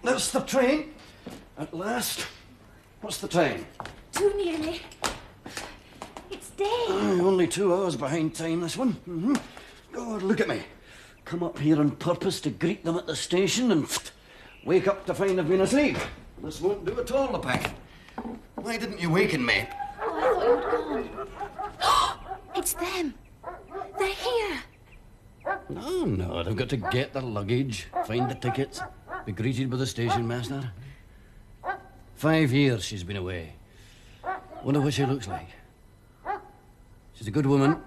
That's the train. At last. What's the time? 2 nearly. It's day. Only 2 hours behind time, this one. Mm-hmm. God, look at me. Come up here on purpose to greet them at the station and wake up to find I've been asleep. This won't do at all, the pack. Why didn't you waken me? Oh, I thought you'd gone. It's them. They're here. No, they've got to get their luggage, find the tickets, be greeted by the station master. 5 years she's been away. Wonder what she looks like. She's a good woman,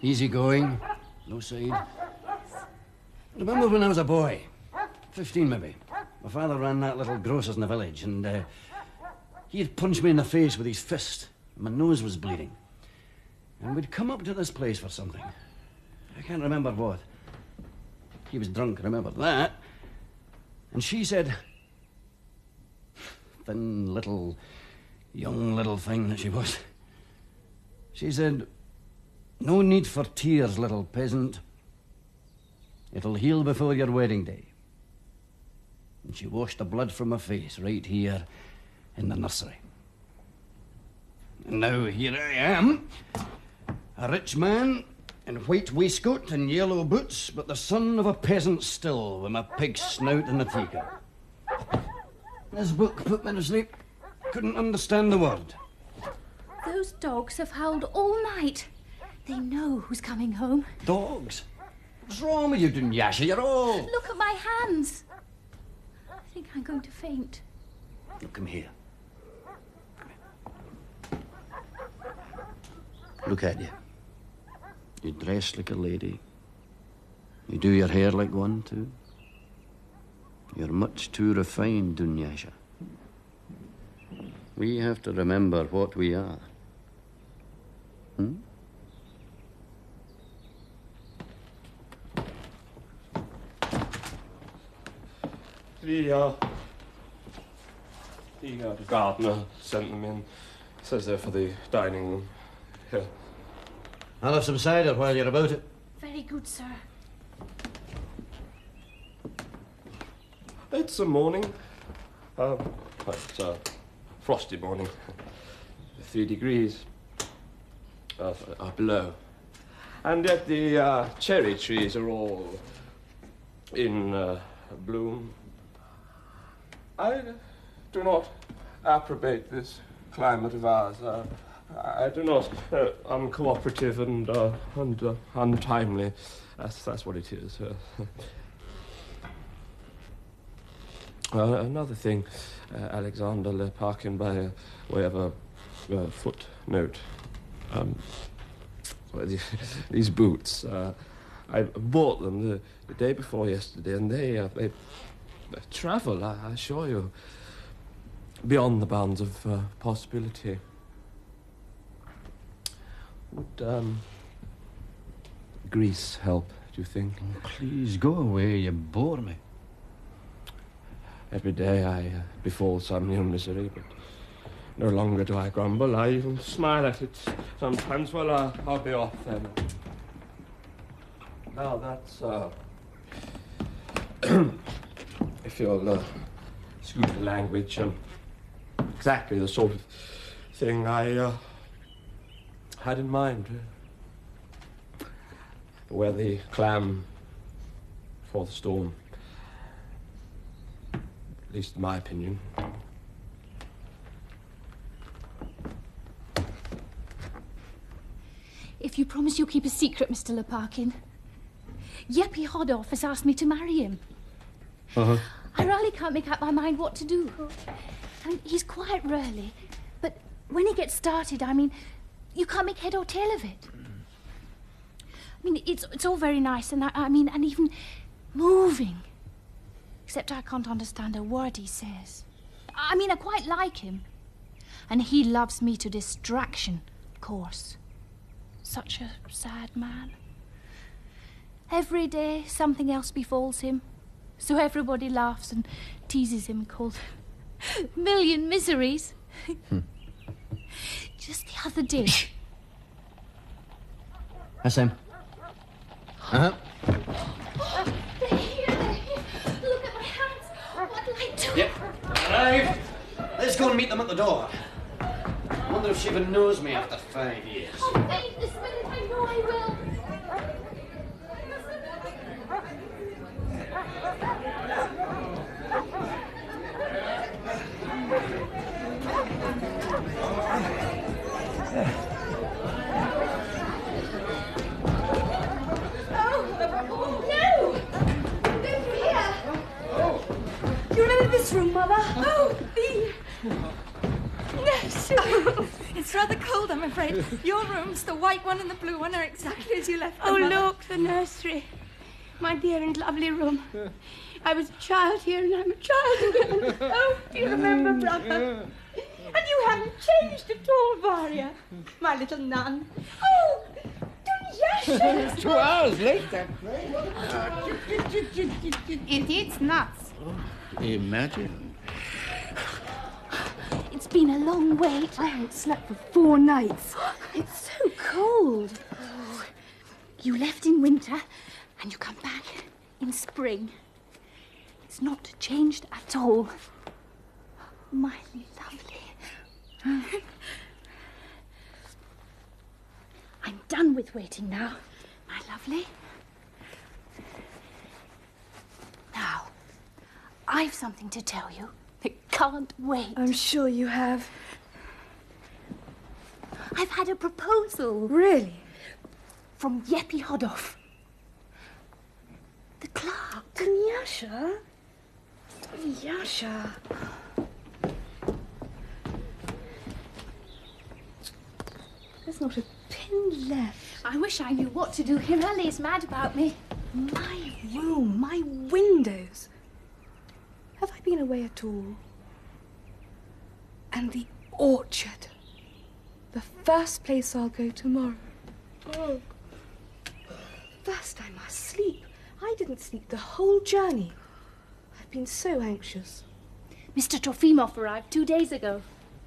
easygoing, no side. Remember when I was a boy, 15 maybe, my father ran that little grocer's in the village, and he'd punch me in the face with his fist, and my nose was bleeding. And we'd come up to this place for something. I can't remember what. He was drunk, I remember that. And she said, thin young little thing that she was, she said, "No need for tears, little peasant. It'll heal before your wedding day." And she washed the blood from my face right here in the nursery. And now here I am, a rich man in white waistcoat and yellow boots, but the son of a peasant still, with my pig snout in the teacup. This book put me to sleep. Couldn't understand the word. Those dogs have howled all night. They know who's coming home. Dogs? What's wrong with you, Dunyasha? You're all... Look at my hands. I think I'm going to faint. Look, come here. Look at you. You dress like a lady. You do your hair like one, too. You're much too refined, Dunyasha. We have to remember what we are. The gardener sent them in. Says they're for the dining room. Here. I'll have some cider while you're about it. Very good, sir. It's a morning. It's a frosty morning. 3 degrees below. And yet the cherry trees are all in bloom. I do not approbate this climate of ours. I do not. Uncooperative and untimely. That's what it is. Another thing, Alexander Leparkin, by way of a footnote. These boots. I bought them the day before yesterday, and they travel, I assure you, beyond the bounds of possibility. Would Greece help, do you think? Oh, please, go away. You bore me. Every day I befall some new misery, but no longer do I grumble. I even smile at it sometimes. Well, I'll be off then. Now that's, if you'll excuse the language, exactly the sort of thing I had in mind. Wear the clam for the storm. At least in my opinion. If you promise you'll keep a secret, Mr. Leparkin. Yeppie Hoddoff has asked me to marry him. Uh-huh. I really can't make up my mind what to do. I mean, he's quiet, really. But when he gets started, I mean, you can't make head or tail of it. I mean, it's all very nice, and I mean, and even moving. Except I can't understand a word he says. I mean, I quite like him. And he loves me to distraction, of course. Such a sad man. Every day something else befalls him. So everybody laughs and teases him, called million miseries. Just the other day. That's him. Oh, they're here. Look at my hands. What'll I Yep, arrived. Let's go and meet them at the door. I wonder if she even knows me after 5 years. Oh, wait this minute, I know I will. You remember this room, Mother? Oh, the nursery. Oh, it's rather cold, I'm afraid. Your rooms, the white one and the blue one, are exactly as you left them. Oh, Mother. look, the nursery. My dear and lovely room. I was a child here and I'm a child again. Oh, do you remember, brother? And you haven't changed at all, Varya. My little nun. Oh, Dunyasha. 2 hours later. It eats nuts. Imagine. It's been a long wait. I haven't slept for 4 nights. It's so cold. Oh, you left in winter and you come back in spring. It's not changed at all. My lovely. I'm done with waiting now, my lovely. Now, I've something to tell you. It can't wait. I'm sure you have. I've had a proposal Really? from Yeppy Hoddoff. The clerk. Dunyasha? Dunyasha. There's not a pin left. I wish I knew what to do. Hirali's mad about me. My room, my windows. Have I been away at all? And the orchard. The first place I'll go tomorrow. Oh. First I must sleep. I didn't sleep the whole journey. I've been so anxious. Mr. Trofimov arrived 2 days ago.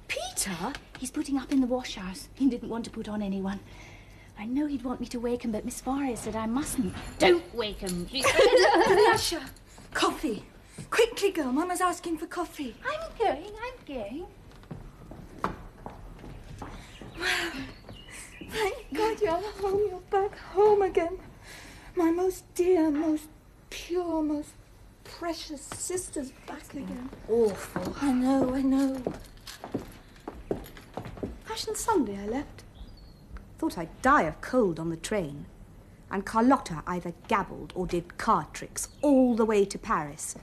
Peter? He's putting up in the wash house. He didn't want to put on anyone. I know he'd want me to wake him, but Miss Varya said I mustn't. Don't wake him. Dunyasha, coffee. Quickly, girl. Mama's asking for coffee. I'm going. Thank God you're home. You're back home again. My most dear, most pure, most precious sister's back again. Awful. I know. Passion Sunday I left. Thought I'd die of cold on the train. And Carlotta either gabbled or did card tricks all the way to Paris.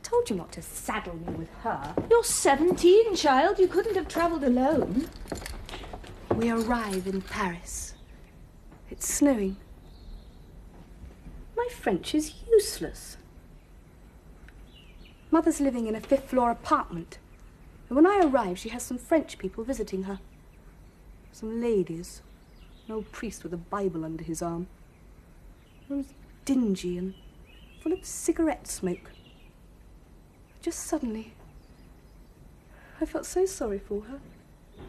Told you not to saddle me with her. You're 17, child. You couldn't have travelled alone. We arrive in Paris. It's snowing. My French is useless. Mother's living in a 5th floor apartment. And when I arrive, she has some French people visiting her. Some ladies. An old priest with a Bible under his arm. It was dingy and full of cigarette smoke. Just suddenly, I felt so sorry for her. I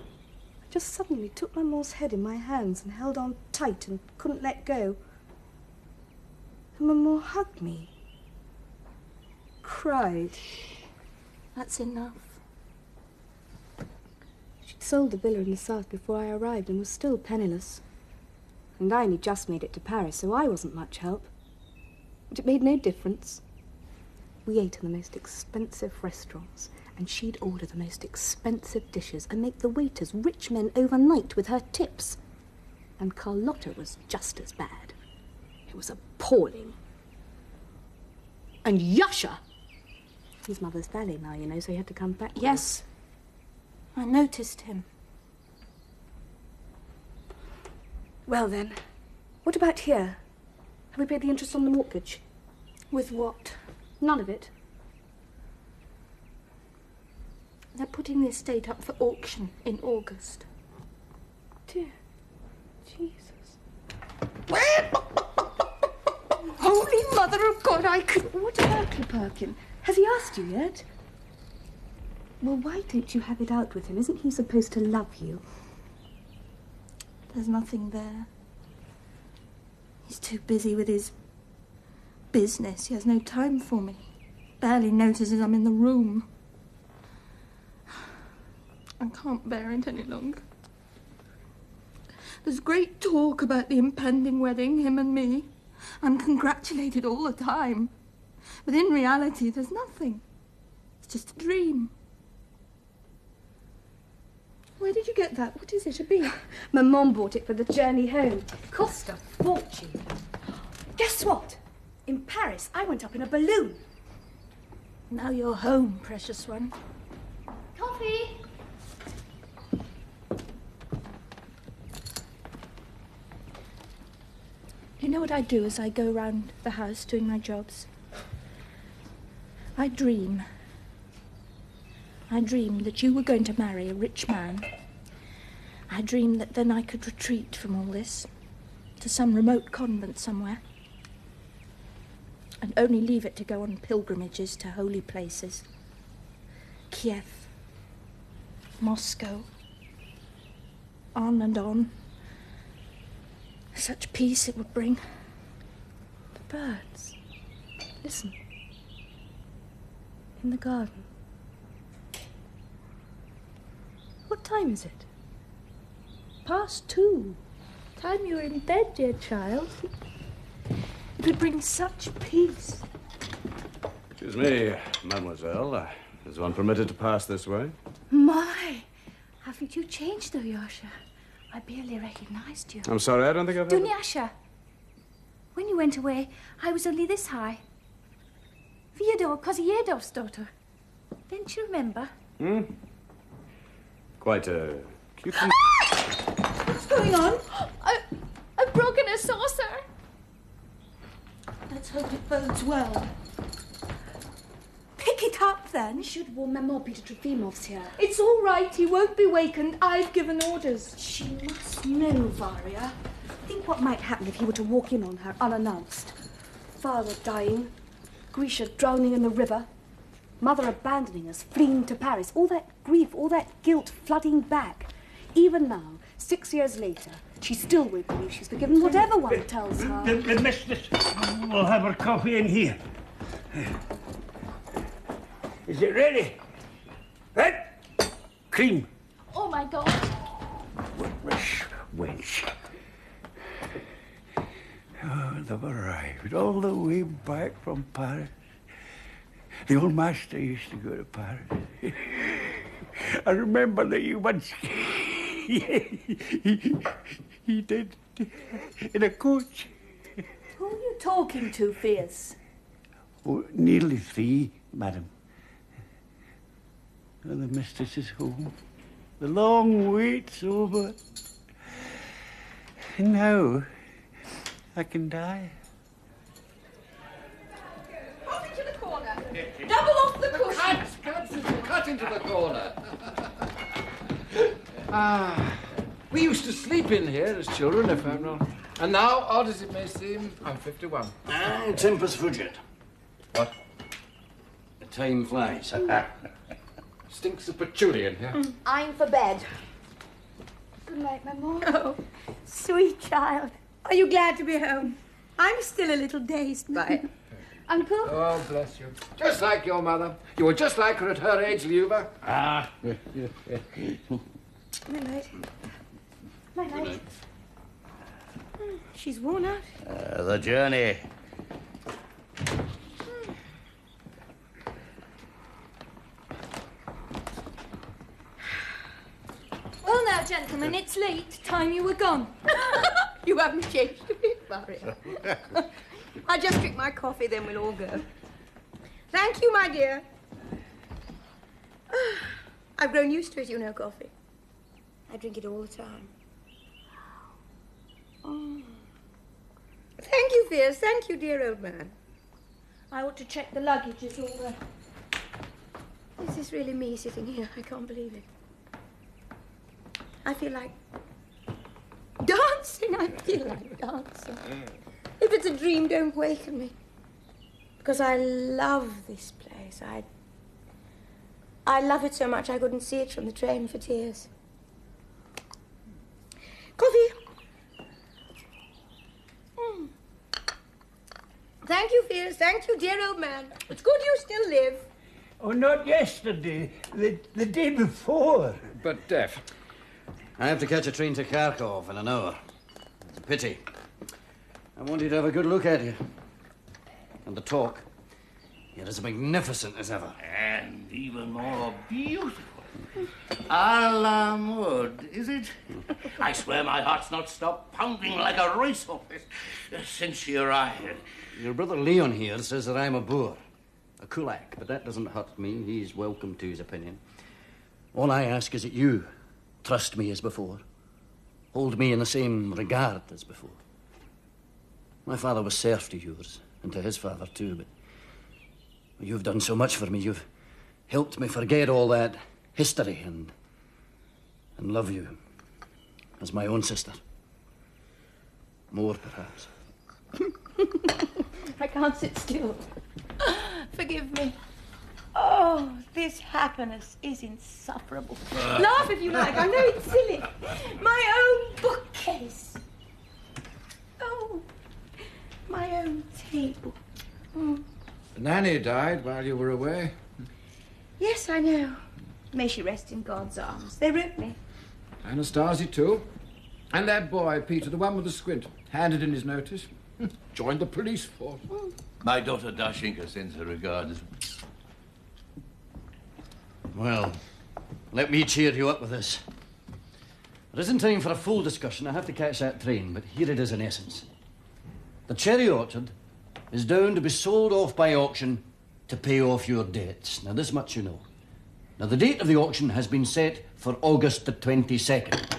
just suddenly took Maman's head in my hands and held on tight and couldn't let go. And Maman hugged me. Cried. That's enough. She'd sold the villa in the south before I arrived and was still penniless. And I only just made it to Paris, so I wasn't much help. But it made no difference. We ate in the most expensive restaurants, and she'd order the most expensive dishes and make the waiters rich men overnight with her tips. And Carlotta was just as bad. It was appalling. And Yasha! He's Mother's valet now, you know, so he had to come back. Yes, I noticed him. Well then, what about here? Have we paid the interest on the mortgage? With what? None of it. They're putting the estate up for auction in August. Dear Jesus. Holy Mother of God, I could... What about Perkin? Has he asked you yet? Well, why don't you have it out with him? Isn't he supposed to love you? There's nothing there. He's too busy with his business. He has no time for me. Barely notices I'm in the room. I can't bear it any longer. There's great talk about the impending wedding, him and me. I'm congratulated all the time. But in reality, there's nothing. It's just a dream. Where did you get that? What is it, a bee? My mum bought it for the journey home. Cost a fortune. Guess what? In Paris, I went up in a balloon. Now you're home, precious one. Coffee! You know what I do as I go round the house doing my jobs? I dream. I dreamed that you were going to marry a rich man. I dreamed that then I could retreat from all this to some remote convent somewhere and only leave it to go on pilgrimages to holy places. Kiev, Moscow, on and on. Such peace it would bring. The birds. Listen. In the garden. What time is it? 2:00. Time you were in bed, dear child. It would bring such peace. Excuse me, mademoiselle. Is one permitted to pass this way? My, haven't you changed though, Yasha? I barely recognized you. I'm sorry, I don't think I've ever... Dunyasha, when you went away, I was only this high. Fyodor Kozyedov's daughter. Don't you remember? Quite a cute... What's going on? I've broken a saucer. Let's hope it bodes well. Pick it up, then. We should warn Maman Peter Trofimov's here. It's all right. He won't be wakened. I've given orders. She must know, Varya. Think what might happen if he were to walk in on her unannounced. Father dying, Grisha drowning in the river, Mother abandoning us, fleeing to Paris. All that grief, all that guilt flooding back. Even now, 6 years later, she still won't believe she's forgiven whatever one tells her. The mistress will have her coffee in here. Is it ready? Right? Cream. Oh, my God. Witless wench. Oh, they've arrived all the way back from Paris. The old master used to go to Paris. I remember that you once... he did. In a coach. Who are you talking to, Fierce? Oh, nearly 3, madam. And the mistress is home. The long wait's over. And now I can die. Off into the corner. Double off the cushion. Cut into the corner. We used to sleep in here as children, if I'm not... And now, odd as it may seem, I'm 51. Tempus fugit. What? The time flies. Stinks of patchouli in here. I'm for bed. Good night, Maman. Oh, sweet child. Are you glad to be home? I'm still a little dazed by it. Uncle? Oh, bless you. Just like your mother. You were just like her at her age, Liuba. Good night. Night-night. She's worn out. The journey. Well, now, gentlemen, it's late. Time you were gone. You haven't changed a bit, Maria. I'll just drink my coffee, then we'll all go. Thank you, my dear. I've grown used to it, you know, coffee. I drink it all the time. Oh. Thank you, Fierce. Thank you, dear old man. I ought to check the luggage is all there. Is this really me sitting here? I can't believe it. I feel like dancing. I feel like dancing. If it's a dream, don't waken me. Because I love this place. I love it so much I couldn't see it from the train for tears. Coffee. Thank you, Fierce. Thank you, dear old man. It's good you still live. Oh, not yesterday. The day before. but deaf. I have to catch a train to Kharkov in an hour. It's a pity. I wanted to have a good look at you. And the talk. You're as magnificent as ever. And even more beautiful. A la mode, is it? I swear my heart's not stopped pounding like a racehorse since you arrived. Your brother Leon here says that I'm a boor. A kulak, but that doesn't hurt me. He's welcome to his opinion. All I ask is that you trust me as before. Hold me in the same regard as before. My father was serf to yours, and to his father too, but you've done so much for me. You've helped me forget all that history and love you as my own sister. More, perhaps. I can't sit still. Forgive me. Oh, this happiness is insufferable. Laugh if you like. I know it's silly. My own bookcase. Oh, my own table. Nanny died while you were away. Yes, I know. May she rest in God's arms. They wrote me. Anastasia, too. And that boy, Peter, the one with the squint, handed in his notice. Joined the police force. My daughter Dashinka sends her regards. Well, let me cheer you up with this. There isn't time for a full discussion. I have to catch that train, but here it is in essence. The cherry orchard is down to be sold off by auction to pay off your debts. Now, this much you know. Now, the date of the auction has been set for August the 22nd.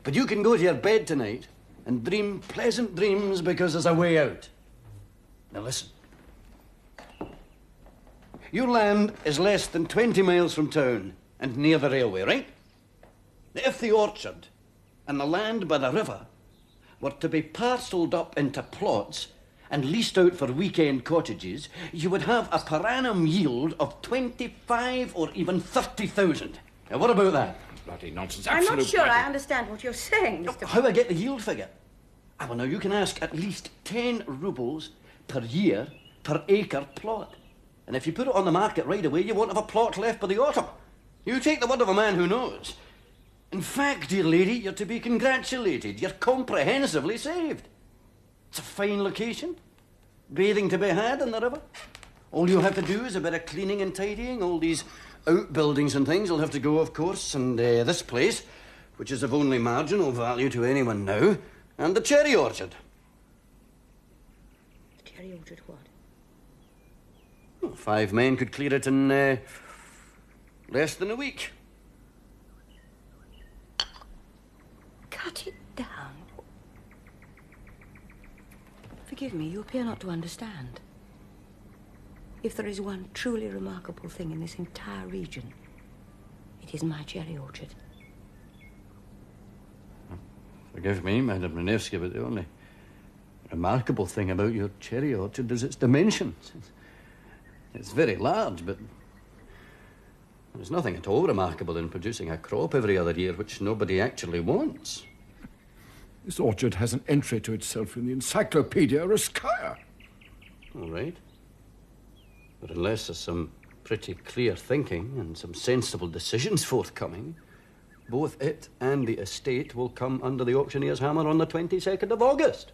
But you can go to your bed tonight and dream pleasant dreams because there's a way out. Now, listen. Your land is less than 20 miles from town and near the railway, right? If the orchard and the land by the river were to be parcelled up into plots and leased out for weekend cottages, you would have a per annum yield of 25 or even 30,000. Now, what about that? Bloody nonsense. I'm not sure bloody- I understand what you're saying, Mr. How I get the yield figure? Ah, well, now, you can ask at least 10 rubles per year per acre plot. And if you put it on the market right away, you won't have a plot left by the autumn. You take the word of a man who knows. In fact, dear lady, you're to be congratulated. You're comprehensively saved. It's a fine location. Bathing to be had in the river. All you have to do is a bit of cleaning and tidying. All these outbuildings and things will have to go, of course. And this place, which is of only marginal value to anyone now, and the cherry orchard. The cherry orchard what? Well, 5 men could clear it in less than a week. Cut it down. Forgive me, you appear not to understand. If there is one truly remarkable thing in this entire region, it is my cherry orchard. Forgive me, Madame Renevsky, but the only remarkable thing about your cherry orchard is its dimensions. It's very large, but there's nothing at all remarkable in producing a crop every other year which nobody actually wants. This orchard has an entry to itself in the Encyclopedia Ruskaya. All right. But unless there's some pretty clear thinking and some sensible decisions forthcoming, both it and the estate will come under the auctioneer's hammer on the 22nd of August.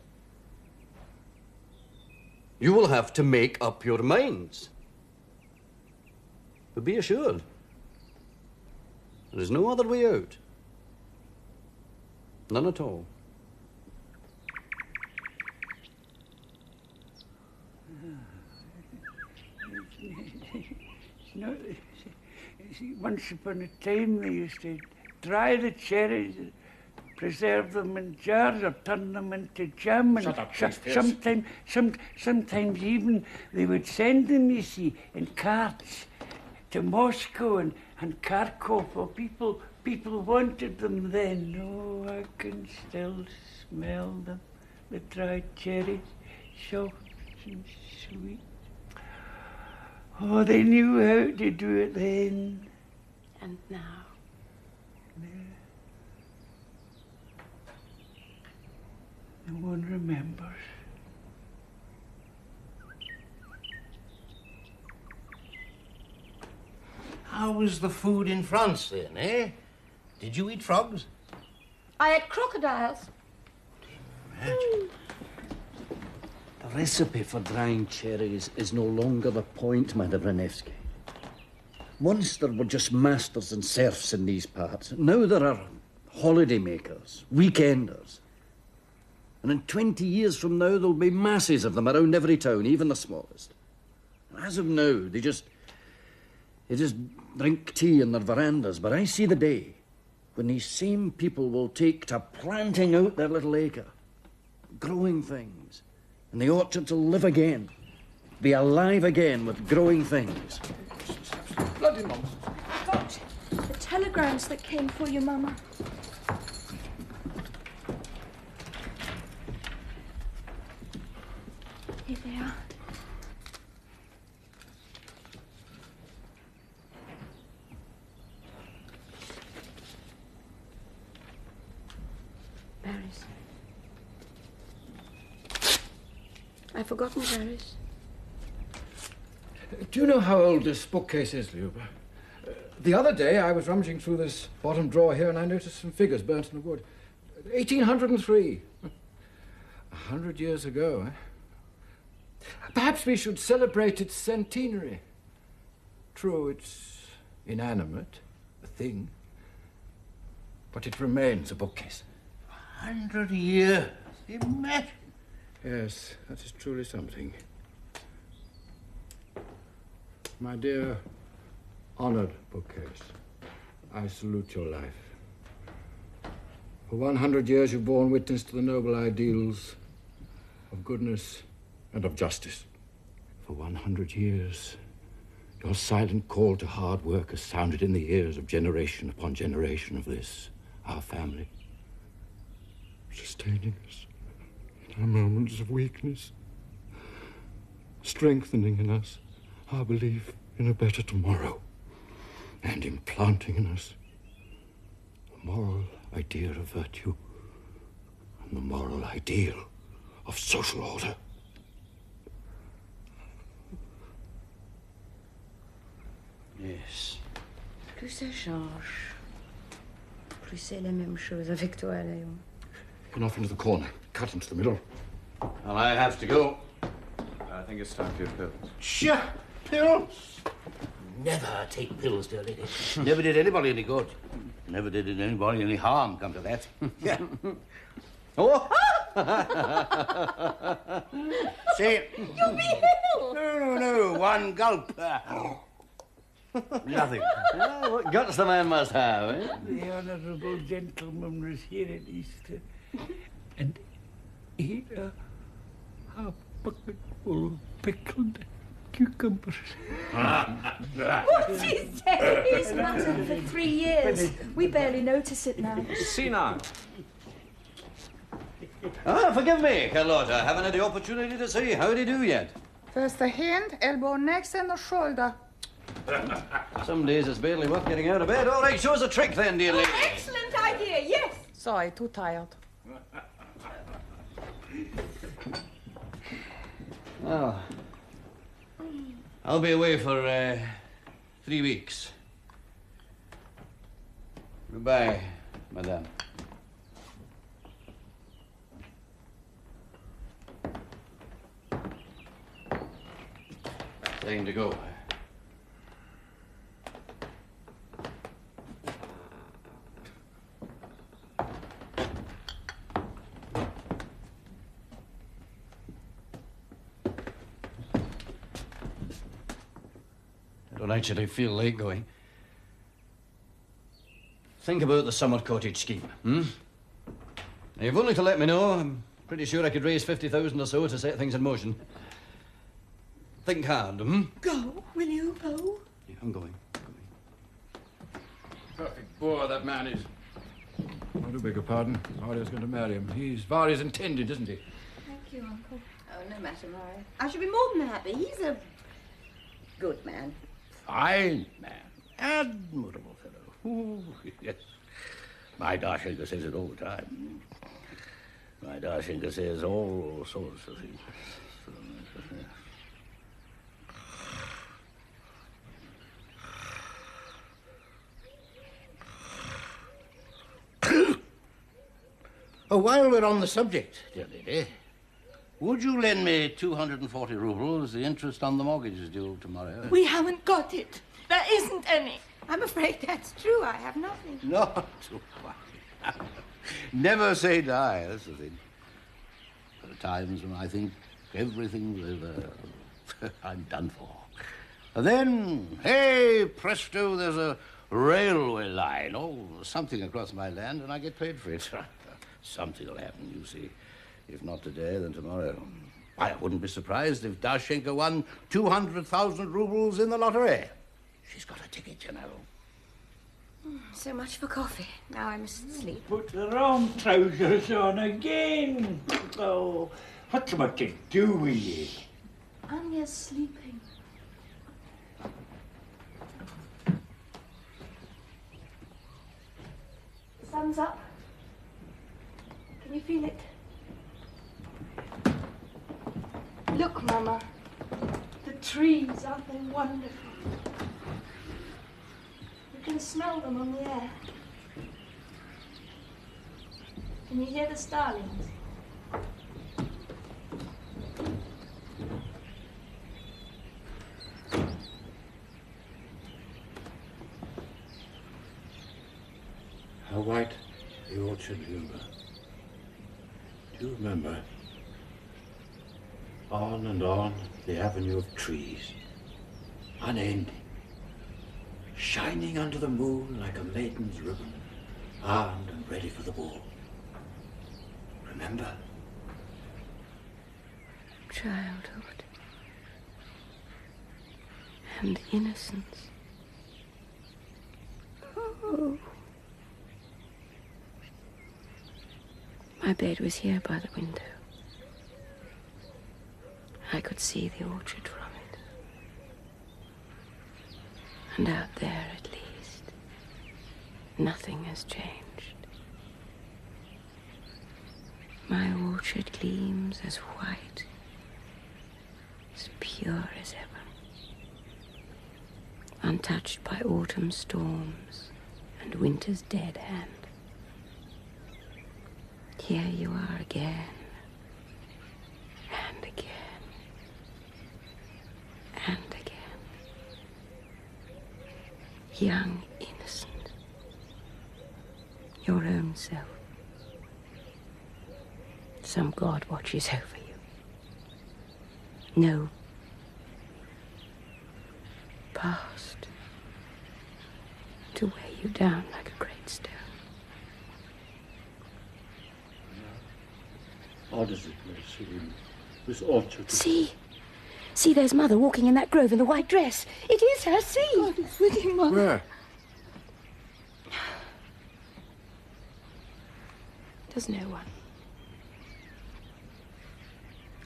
You will have to make up your minds. But be assured, there is no other way out. None at all. No, see, once upon a time they used to dry the cherries, preserve them in jars or turn them into jam. And Shut up, please, Pierce. sometimes even they would send them, you see, in carts to Moscow and Kharkov. For people wanted them then. Oh, I can still smell them, the dried cherries, soft and sweet. Oh, they knew how to do it then. And now? No one remembers. How How was the food in France then, eh? Did you eat frogs? I had crocodiles. Imagine. The recipe for drying cherries is no longer the point, Madame Renevsky. Once there were just masters and serfs in these parts. Now there are holiday makers, weekenders. And in 20 years from now, there'll be masses of them around every town, even the smallest. And as of now, they just drink tea in their verandas. But I see the day when these same people will take to planting out their little acre, growing things, and the orchards will live again, be alive again with growing things. Bloody nonsense. Got the telegrams that came for you, Mama. Here they are. Paris. I've forgotten Paris. Do you know how old this bookcase is, Luba? The other day I was rummaging through this bottom drawer here and I noticed some figures burnt in the wood. 1803. 100 years ago, eh? Perhaps we should celebrate its centenary. True, it's inanimate, a thing, but it remains a bookcase. 100 years. Imagine. Yes, that is truly something. My dear, honored bookcase, I salute your life. For 100 years you've borne witness to the noble ideals of goodness and of justice. For 100 years, your silent call to hard work has sounded in the ears of generation upon generation of this, our family, sustaining us in our moments of weakness, strengthening in us our belief in a better tomorrow, and implanting in us the moral idea of virtue and the moral ideal of social order. Yes. Plus ça change, plus c'est la même chose avec toi, Léon. Come off into the corner, cut into the middle. Well, I have to go. I think it's time for your pills. Sure, pills. Never take pills, dear lady. Never did anybody any good. Never did anybody any harm, come to that. Yeah. Oh! Say, You mean no, one gulp. Nothing. Well, what guts the man must have, eh? The honourable gentleman was here at Easter and ate a bucket full of pickled cucumbers. What's he saying? He's muttered for 3 years. We barely notice it now. Senile. Ah, forgive me, Carlotta. I haven't had the opportunity to say how do you do yet. First the hand, elbow next, and the shoulder. Some days it's barely worth getting out of bed. All right, show us a trick then, dear lady. Excellent idea, yes. Sorry, too tired. Well, I'll be away for 3 weeks. Goodbye, madame. Time to go. I don't actually feel like going. Think about the summer cottage scheme, hmm? Now, you've only to let me know. I'm pretty sure I could raise 50,000 or so to set things in motion. Think hard, hmm? Go, will you go? Yeah, I'm going. Perfect bore that man is. I do beg your pardon. Varya's going to marry him. He's Varya's intended, isn't he? Thank you, Uncle. Oh, no matter, Mary. I should be more than happy. He's a good man. Fine man. Admirable fellow. Ooh, yes. My Darshenka says it all the time. My Darshenka says all sorts of things. Oh, while we're on the subject, dear lady, would you lend me 240 rubles? The interest on the mortgage is due tomorrow. We haven't got it. There isn't any. I'm afraid that's true. I have nothing. Not to worry. Never say die, that's the thing. There are times when I think everything's over. I'm done for. And then, hey, presto, there's a railway line. Oh, something across my land, and I get paid for it. Something will happen, you see. If not today, then tomorrow. I wouldn't be surprised if Dashenka won 200,000 rubles in the lottery. She's got a ticket, you know. So much for coffee. Now I must sleep. Put the wrong trousers on again. Oh, what's the to do with you? Anya's sleeping. The sun's up. Can you feel it? Look, Mama. The trees, aren't they wonderful? You can smell them on the air. Can you hear the starlings? How white the orchard, Hilda. Do you remember? On and on the avenue of trees, unending, shining under the moon like a maiden's ribbon, armed and ready for the ball. Remember? Childhood. And innocence. Oh. My bed was here by the window. I could see the orchard from it. And out there, at least, nothing has changed. My orchard gleams as white, as pure as ever, untouched by autumn storms and winter's dead hand. Here you are again, and again. And again. Young, innocent. Your own self. Some God watches over you. No past to weigh you down like a great stone. How does it seem, this orchard? See? See, there's Mother walking in that grove in the white dress. It is her, see? God, it's with you, Mother. Where? Does no one.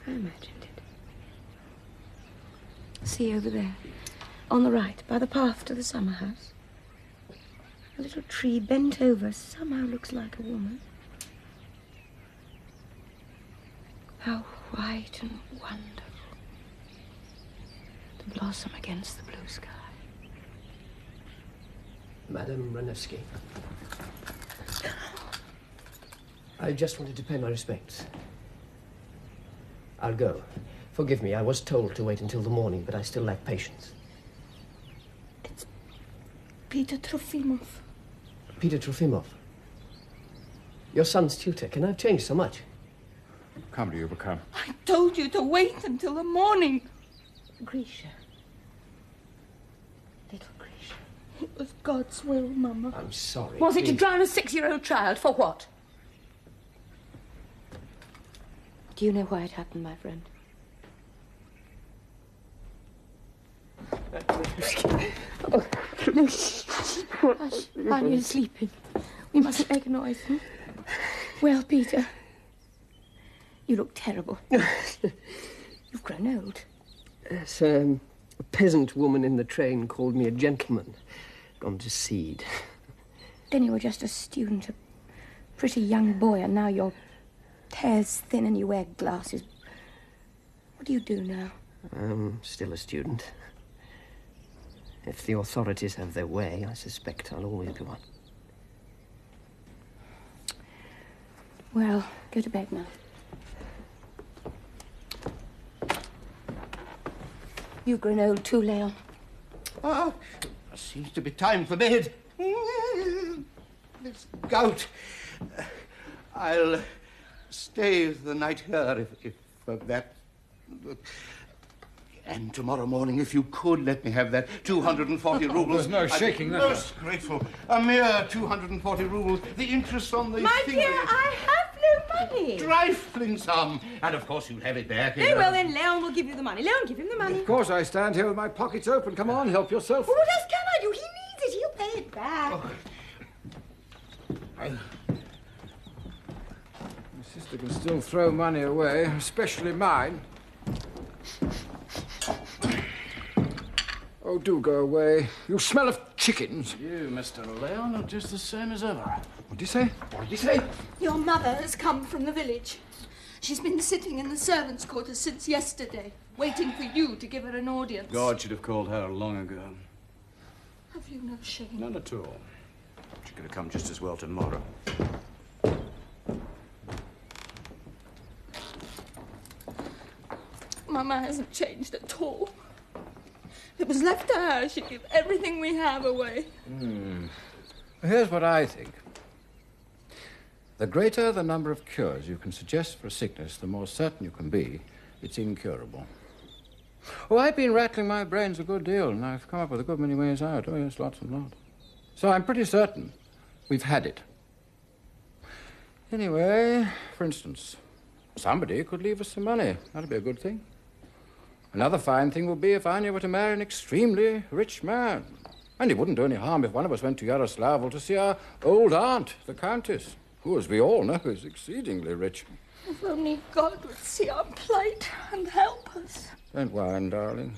I imagined it. See over there, on the right, by the path to the summer house. A little tree bent over somehow looks like a woman. How white and wonderful. The blossom against the blue sky. Madame Ranevsky. I just wanted to pay my respects. I'll go. Forgive me, I was told to wait until the morning, but I still lack patience. It's Peter Trofimov. Peter Trofimov. Your son's tutor. Can I have changed so much? Come, Lyuba, come. I told you to wait until the morning. Grisha. Little Grisha. It was God's will, Mama. I'm sorry. Was it to please. drown a 6-year-old child? For what? Do you know why it happened, my friend? Oh, no, shh. Hush. Anya's sleeping. We mustn't make a noise. Well, Peter, you look terrible. You've grown old. Yes, a peasant woman in the train called me a gentleman. Gone to seed. Then you were just a student, a pretty young boy, and now your hair's thin and you wear glasses. What do you do now? I'm still a student. If the authorities have their way, I suspect I'll always be one. Well, go to bed now. You've grown old too, Leon. Oh, it seems to be time for bed. This gout. I'll stay the night here if that... And tomorrow morning, if you could, let me have that 240 rubles. There's no shaking that. Most grateful. A mere 240 rubles. The interest on the My thing... dear, I have no money. Trifling sum. And of course you'll have it back. Very well then, Leon will give you the money. Leon, give him the money. Of course, I stand here with my pockets open. Come on, help yourself. Well, what else can I do? He needs it. He'll pay it back. My sister can still throw money away, especially mine. Oh, do go away. You smell of chickens. You, Mr. Leon, are just the same as ever. What did you say? What did you say? Your mother has come from the village. She's been sitting in the servants' quarters since yesterday, waiting for you to give her an audience. God should have called her long ago. Have you no shame? None at all. She could have come just as well tomorrow. Mama hasn't changed at all. If it was left to her, she'd give everything we have away. Here's what I think. The greater the number of cures you can suggest for a sickness, the more certain you can be it's incurable. Oh, I've been rattling my brains a good deal, and I've come up with a good many ways out. Oh, yes, lots and lots. So I'm pretty certain we've had it. Anyway, for instance, somebody could leave us some money. That'd be a good thing. Another fine thing would be if I were to marry an extremely rich man. And it wouldn't do any harm if one of us went to Yaroslavl to see our old aunt, the Countess, who, as we all know, is exceedingly rich. If only God would see our plight and help us. Don't whine, darling.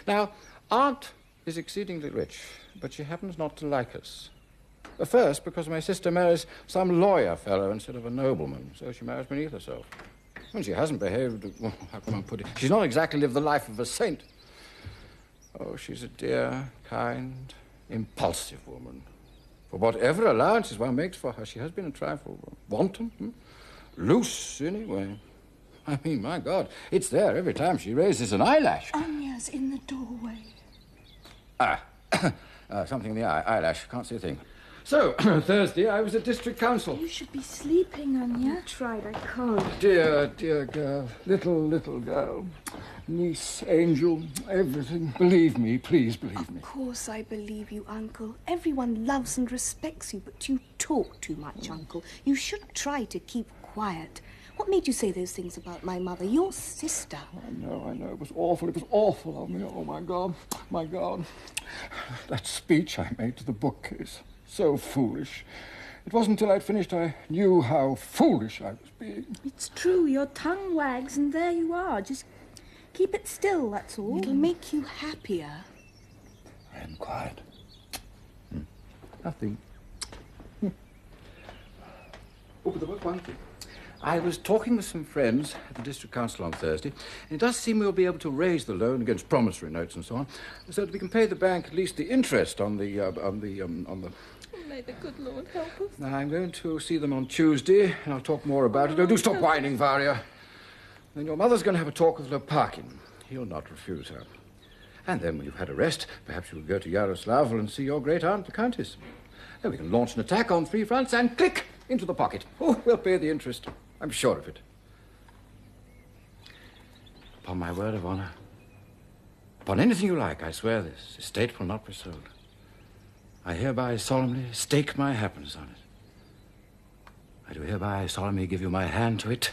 Now, Aunt is exceedingly rich, but she happens not to like us. First, because my sister marries some lawyer fellow instead of a nobleman, so she marries beneath herself. And she hasn't behaved, well, how can one put it? She's not exactly lived the life of a saint. Oh, she's a dear, kind, impulsive woman. For whatever allowances one makes for her, she has been a trifle wanton, loose anyway. I mean, my God, it's there every time she raises an eyelash. Anya's in the doorway. Something in the eyelash. Can't see a thing. So, Thursday, I was at district council. You should be sleeping, Anya. I tried, I can't. Dear, dear girl. Little girl. Niece, angel, everything. Believe me, please believe me. Of course I believe you, Uncle. Everyone loves and respects you, but you talk too much, Uncle. You should try to keep quiet. What made you say those things about my mother, your sister? I know. It was awful of me. Oh, my God. That speech I made to the bookcase. So foolish. It wasn't until I'd finished I knew how foolish I was being. It's true, your tongue wags and there you are. Just keep it still, that's all. It'll make you happier. I am quiet. Nothing. But there was one thing. I was talking with some friends at the district council on Thursday, and it does seem we'll be able to raise the loan against promissory notes and so on, so that we can pay the bank at least the interest on the. May the good Lord help us. Now, I'm going to see them on Tuesday, and I'll talk more about it. Oh, do stop whining, Varya. Then your mother's going to have a talk with Lopakhin. He'll not refuse her. And then, when you've had a rest, perhaps you'll go to Yaroslavl and see your great-aunt, the Countess. Then we can launch an attack on 3 fronts and click into the pocket. Oh, we'll pay the interest. I'm sure of it. Upon my word of honor. Upon anything you like, I swear this estate will not be sold. I hereby solemnly stake my happiness on it. I do hereby solemnly give you my hand to it.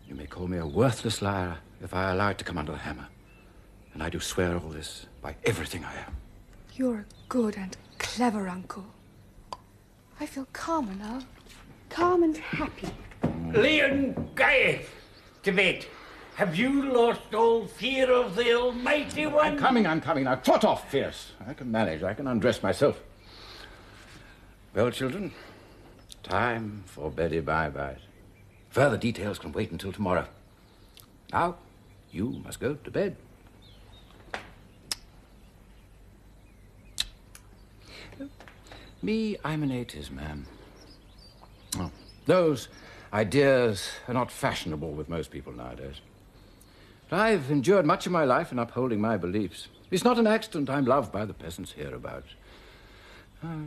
You may call me a worthless liar if I allow it to come under the hammer. And I do swear all this by everything I am. You're a good and clever uncle. I feel calmer now. Calm and happy. Leon Guy, to bed. Have you lost all fear of the Almighty One? I'm coming. Now, trot off, Fierce. I can manage. I can undress myself. Well, children, time for beddy bye-byes. Further details can wait until tomorrow. Now, you must go to bed. Me, I'm an 80s man. Oh, Those ideas are not fashionable with most people nowadays. But I've endured much of my life in upholding my beliefs. It's not an accident I'm loved by the peasants hereabouts.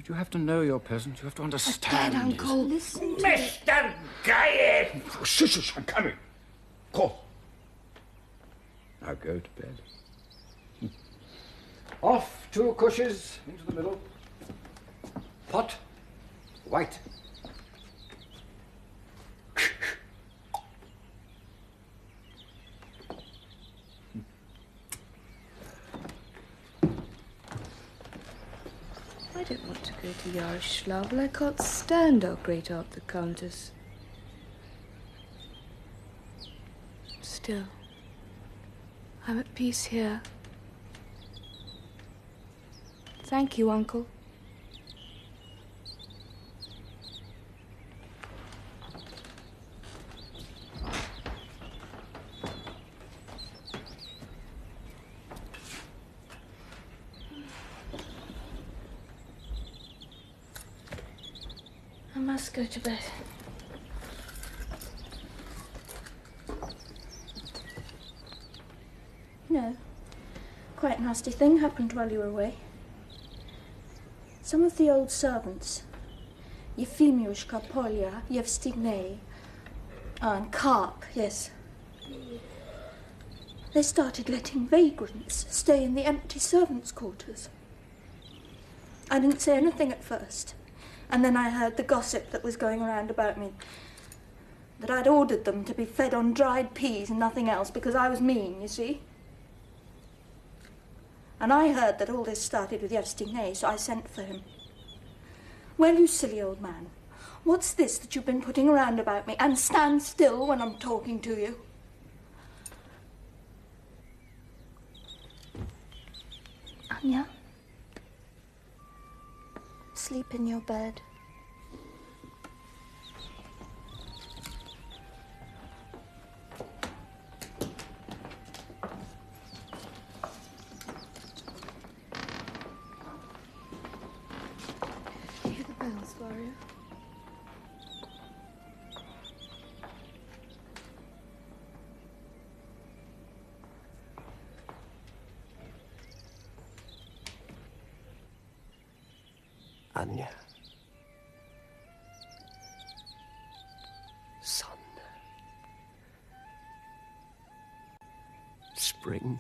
You have to know your peasants. You have to understand. Again, Uncle, listen to Mr. Guy! Shush, I'm coming. Go. Now go to bed. Off 2 cushions into the middle. Pot, white. I don't want to go to Yaroslav. I can't stand our great aunt the Countess. Still, I'm at peace here. Thank you, Uncle. I must go to bed. No. Quite nasty thing happened while you were away. Some of the old servants, Yefimyushka, Polya, Yevstigney, and Karp, yes. They started letting vagrants stay in the empty servants' quarters. I didn't say anything at first. And then I heard the gossip that was going around about me, that I'd ordered them to be fed on dried peas and nothing else because I was mean, you see. And I heard that all this started with Yevstigney, so I sent for him. Well, you silly old man, what's this that you've been putting around about me? And stand still when I'm talking to you. Anya? Sleep in your bed. Hear the bells, Varya? Anya. Sun. Spring.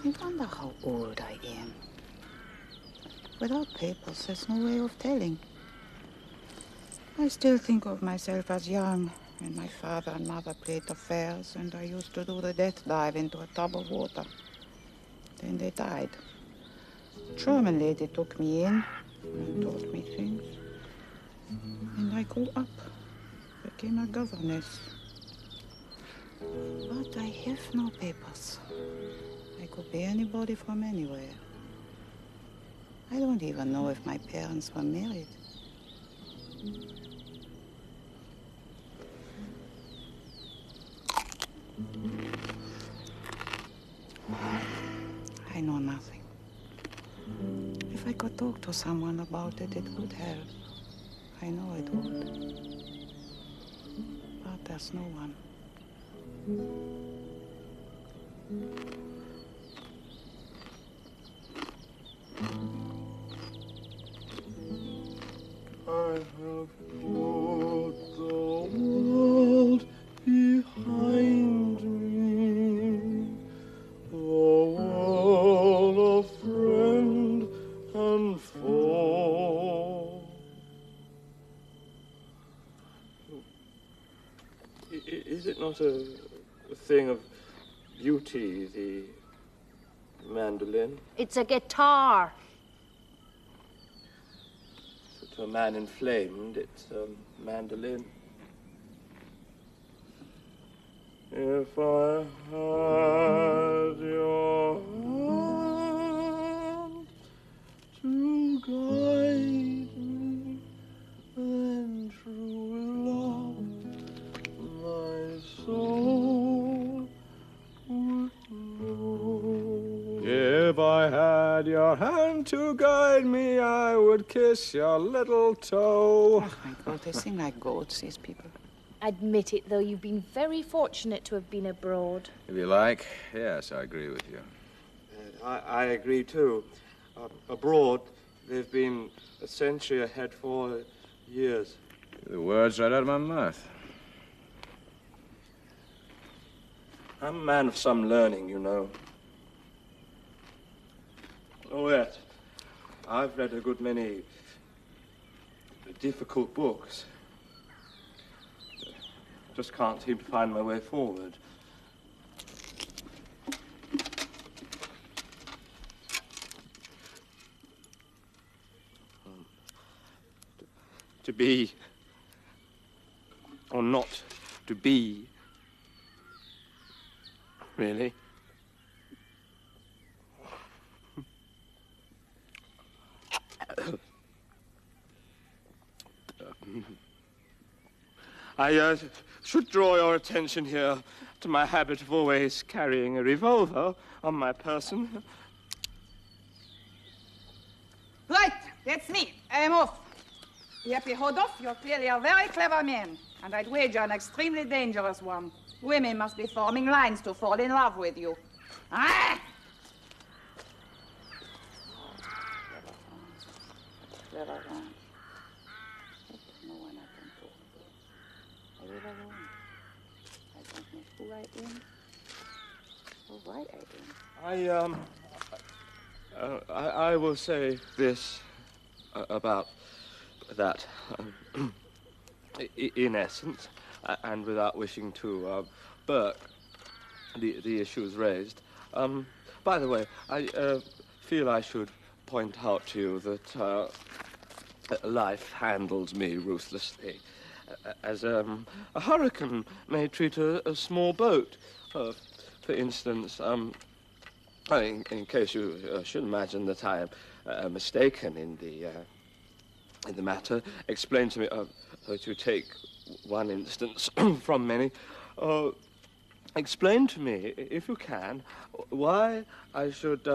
I wonder how old I am. Without papers, there's no way of telling. I still think of myself as young, when my father and mother played the fairs, and I used to do the death dive into a tub of water. Then they died. A German lady took me in and taught me things. And I grew up, became a governess. But I have no papers. I could be anybody from anywhere. I don't even know if my parents were married. I know nothing. If I could talk to someone about it, it would help. I know it would. But there's no one. I have put the world behind me, the world of friend and foe. Is it not a thing of beauty, the mandolin? It's a guitar. To a man inflamed, it's a mandolin. If I had your had your hand to guide me, I would kiss your little toe. Oh, my God, they sing like goats, these people. Admit it, though, you've been very fortunate to have been abroad. If you like, yes, I agree with you. I agree, too. Abroad, they've been a century ahead for years. The words right out of my mouth. I'm a man of some learning, you know. Oh, yes. I've read a good many difficult books. Just can't seem to find my way forward. To be or not to be, really. I should draw your attention here to my habit of always carrying a revolver on my person. Right, that's me. I am off. Happy Hodov, you're clearly a very clever man, and I'd wager an extremely dangerous one. Women must be forming lines to fall in love with you. Ah! Clever one. No one I can talk to. I live alone. I don't know who I am or why I am. I will say this about that. In essence, and without wishing to burke the issues raised. By the way, I feel I should point out to you that life handles me ruthlessly, as a hurricane may treat a small boat. For instance, in case you should imagine that I am mistaken in the matter, explain to me, to take one instance from many, explain to me, if you can, why I should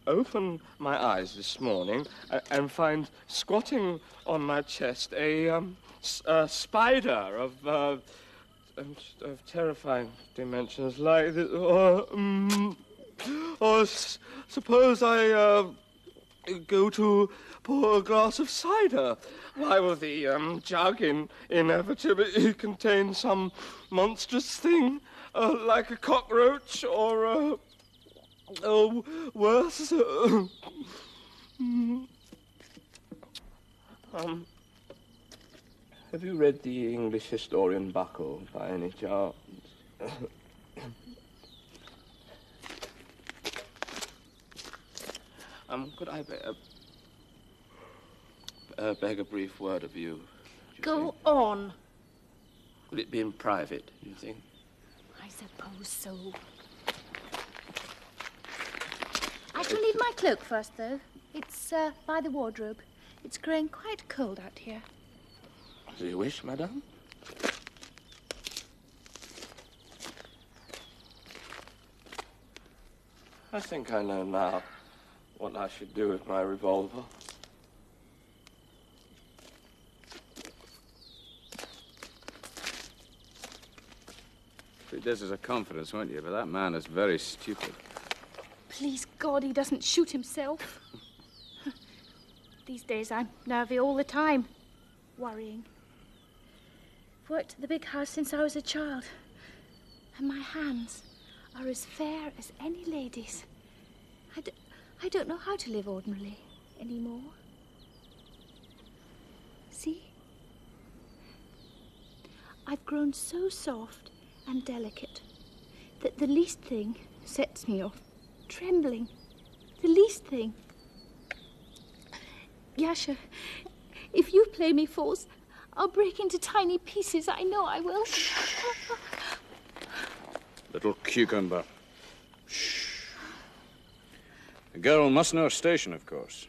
open my eyes this morning and find squatting on my chest a spider of terrifying dimensions like this, or suppose I go to pour a glass of cider. Why will the jug inevitably contain some monstrous thing, like a cockroach or worse? Have you read the English historian Buckle by any chance? Could I beg a brief word of you? Go on. Would it be in private, do you think? I suppose so. I shall need my cloak first, though. It's by the wardrobe. It's growing quite cold out here. Do you wish, madame? I think I know now what I should do with my revolver. Treat this as a confidence, won't you? But that man is very stupid. Please God he doesn't shoot himself. These days I'm nervy all the time, worrying. I've worked at the big house since I was a child, and my hands are as fair as any lady's. I don't know how to live ordinarily anymore. See? I've grown so soft and delicate that the least thing sets me off, trembling. The least thing. Yasha, if you play me false, I'll break into tiny pieces. I know I will. Little cucumber. Shh. The girl must know her station, of course.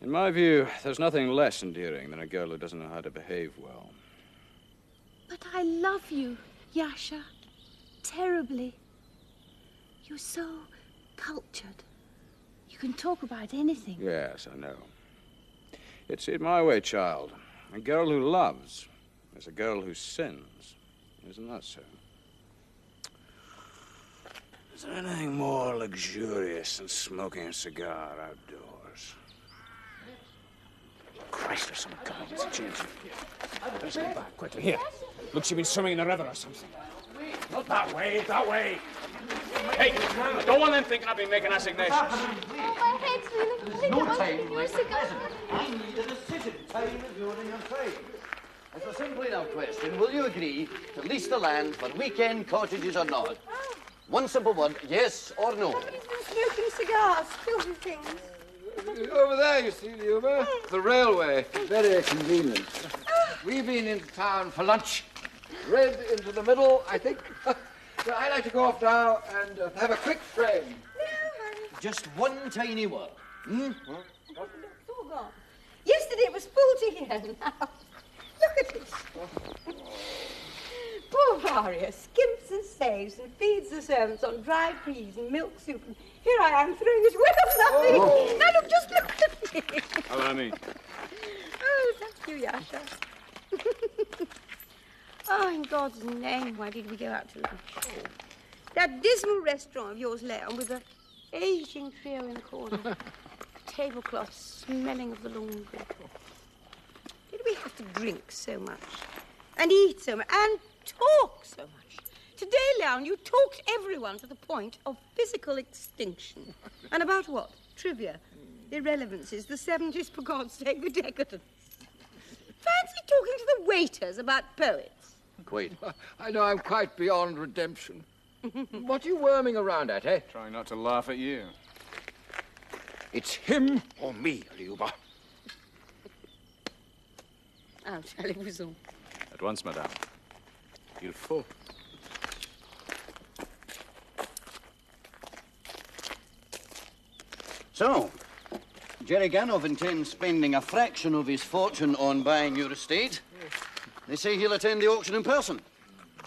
In my view, there's nothing less endearing than a girl who doesn't know how to behave well. But I love you, Yasha, terribly. You're so cultured. You You can talk about anything. Yes, I know. It's in my way, child. A girl who loves is a girl who sins. Isn't that so? Is there anything more luxurious than smoking a cigar outdoors? Christ, there's someone coming. It's James. Let's go back quickly. Here. Looks you've been swimming in the river or something. Not that way, that way. Hey, I don't want them thinking I've been making assignations. Oh, my head's feeling. There's no time like the present. I need a decision. Time is ruining your trade. It's a simple enough question. Will you agree to lease the land for weekend cottages or not? One simple word, yes or no. Somebody's been smoking cigars, filthy things. Over there, you see, Luba. The railway. Very convenient. We've been into town for lunch. Red into the middle, I think. So I'd like to go off now and have a quick frame. Just one tiny word. It's all gone. Yesterday it was full to here. Now, look at it. Poor Varia skimps and saves and feeds the servants on dried peas and milk soup. And here I am throwing it away on nothing. Oh. Now look, just look at me. How about me? Oh, thank you, Yasha. Oh, in God's name, why did we go out to lunch? That dismal restaurant of yours, Leon, with the aging trio in the corner. Tablecloth smelling of the laundry. Did we have to drink so much? And eat so much? And talk so much? Today, Leon, you talked everyone to the point of physical extinction. And about what? Trivia, irrelevances, the 70s, for God's sake, the decadence. Fancy talking to the waiters about poets. Quite. I know I'm quite beyond redemption. What are you worming around at, eh? Trying not to laugh at you. It's him or me, Luba. Ah, allez-vous-en. At once, madame. Il faut. So, Jerry Ganov intends spending a fraction of his fortune on buying your estate. They say he'll attend the auction in person.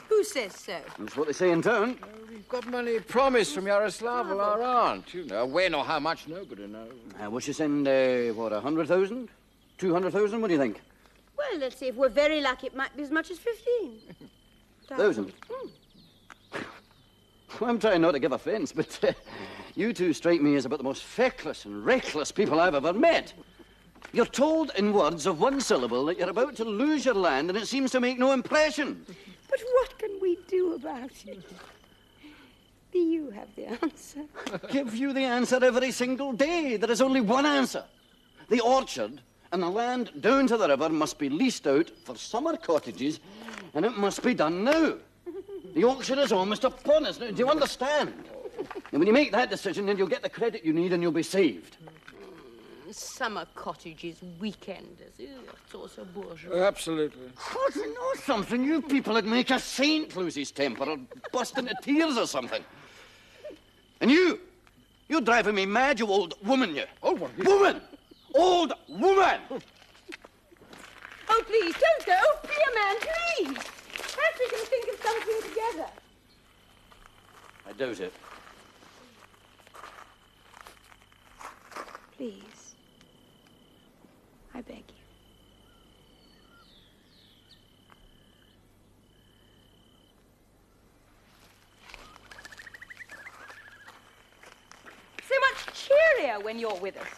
Who says so? That's what they say in town. We've got money promised from Yaroslava, our aunt. You know, when or how much, nobody knows. Will she send, 100,000? 200,000? What do you think? Well, let's see. If we're very lucky, it might be as much as 15,000. Well, I'm trying not to give offence, but you two strike me as about the most feckless and reckless people I've ever met. You're told in words of one syllable that you're about to lose your land, and it seems to make no impression. But what can we do about it? Do you have the answer? Give you the answer every single day. There is only one answer. The orchard and the land down to the river must be leased out for summer cottages, and it must be done now. The auction is almost upon us. Now, do you understand? And when you make that decision, then you'll get the credit you need and you'll be saved. Summer cottages, weekenders. Ew, it's also bourgeois. Absolutely. Oh, do you know something? You people would make a saint lose his temper or bust into tears or something. And you're driving me mad, you old woman, you. Old woman? Woman! Old woman! Oh, please, don't go. Oh, dear man, please. Perhaps we can think of something together. I doubt it. Please. I beg you. So much cheerier when you're with us.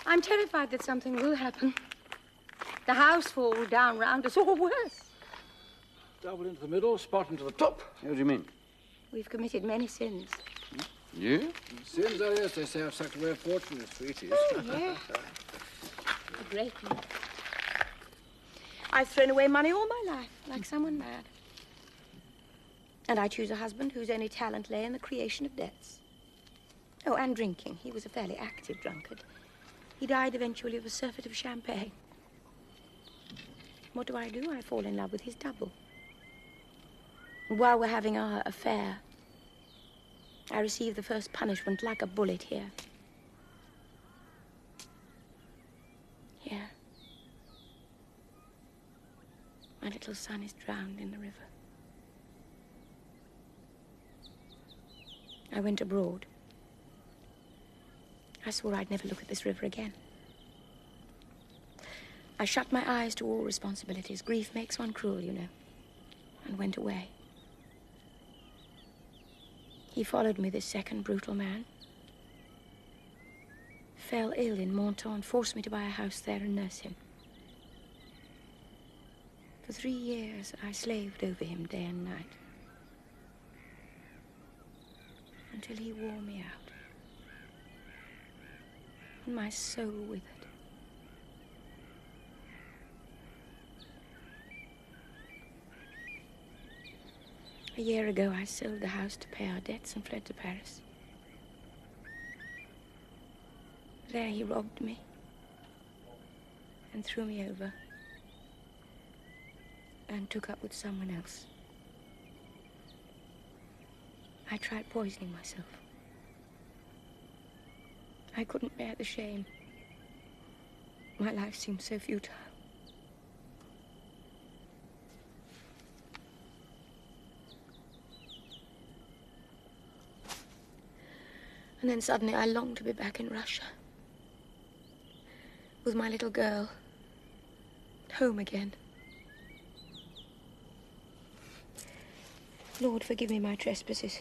I'm terrified that something will happen. The house fall down round us, or worse. Double into the middle, spot into the top. How do you mean? We've committed many sins. You? Sins, oh yes, they say have such a way of fortune as treaties. Oh, yes. A great one. I've thrown away money all my life, like someone mad. And I choose a husband whose only talent lay in the creation of debts. Oh, and drinking. He was a fairly active drunkard. He died eventually of a surfeit of champagne. What do? I fall in love with his double. While we're having our affair, I receive the first punishment like a bullet here. Here. My little son is drowned in the river. I went abroad. I swore I'd never look at this river again. I shut my eyes to all responsibilities. Grief makes one cruel, you know. And went away. He followed me, this second brutal man. Fell ill in Menton, forced me to buy a house there and nurse him. For 3 years, I slaved over him day and night. Until he wore me out. And my soul withered. A year ago, I sold the house to pay our debts and fled to Paris. There he robbed me and threw me over and took up with someone else. I tried poisoning myself. I couldn't bear the shame. My life seemed so futile. And then suddenly I longed to be back in Russia. With my little girl. Home again. Lord, forgive me my trespasses.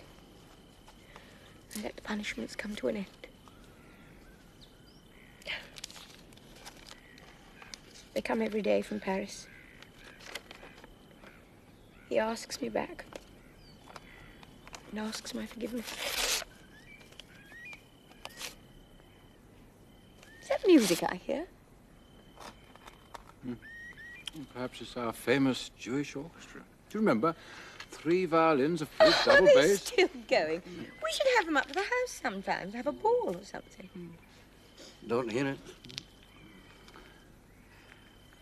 And let the punishments come to an end. They come every day from Paris. He asks me back. And asks my forgiveness. Is that music I hear? Perhaps it's our famous Jewish orchestra. Do you remember? 3 violins, a flute, double They're bass. still going. We should have them up to the house sometimes, have a ball or something. Don't hear it.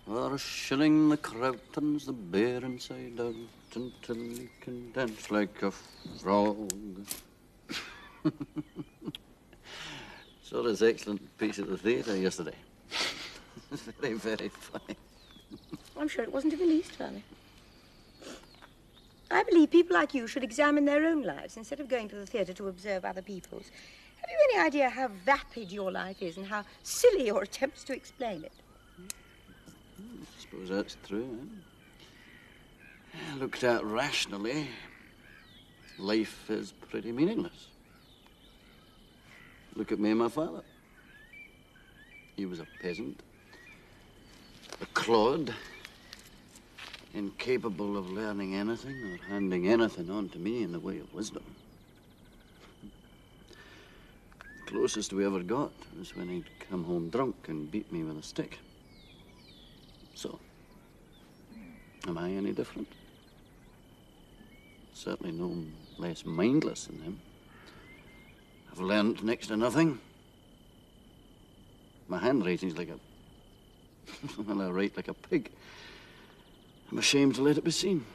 For a shilling the Croutons, the bear inside out, until he can dance like a frog. Saw this excellent piece at the theatre yesterday. Very, very funny. I'm sure it wasn't in the least funny. I believe people like you should examine their own lives instead of going to the theatre to observe other people's. Have you any idea how vapid your life is and how silly your attempts to explain it? I suppose that's true, Looked at rationally, life is pretty meaningless. Look at me and my father. He was a peasant, a clod, incapable of learning anything or handing anything on to me in the way of wisdom. The closest we ever got was when he'd come home drunk and beat me with a stick. So, am I any different? Certainly no less mindless than him. I've learned next to nothing. My handwriting's like a... well, I write like a pig. I'm ashamed to let it be seen.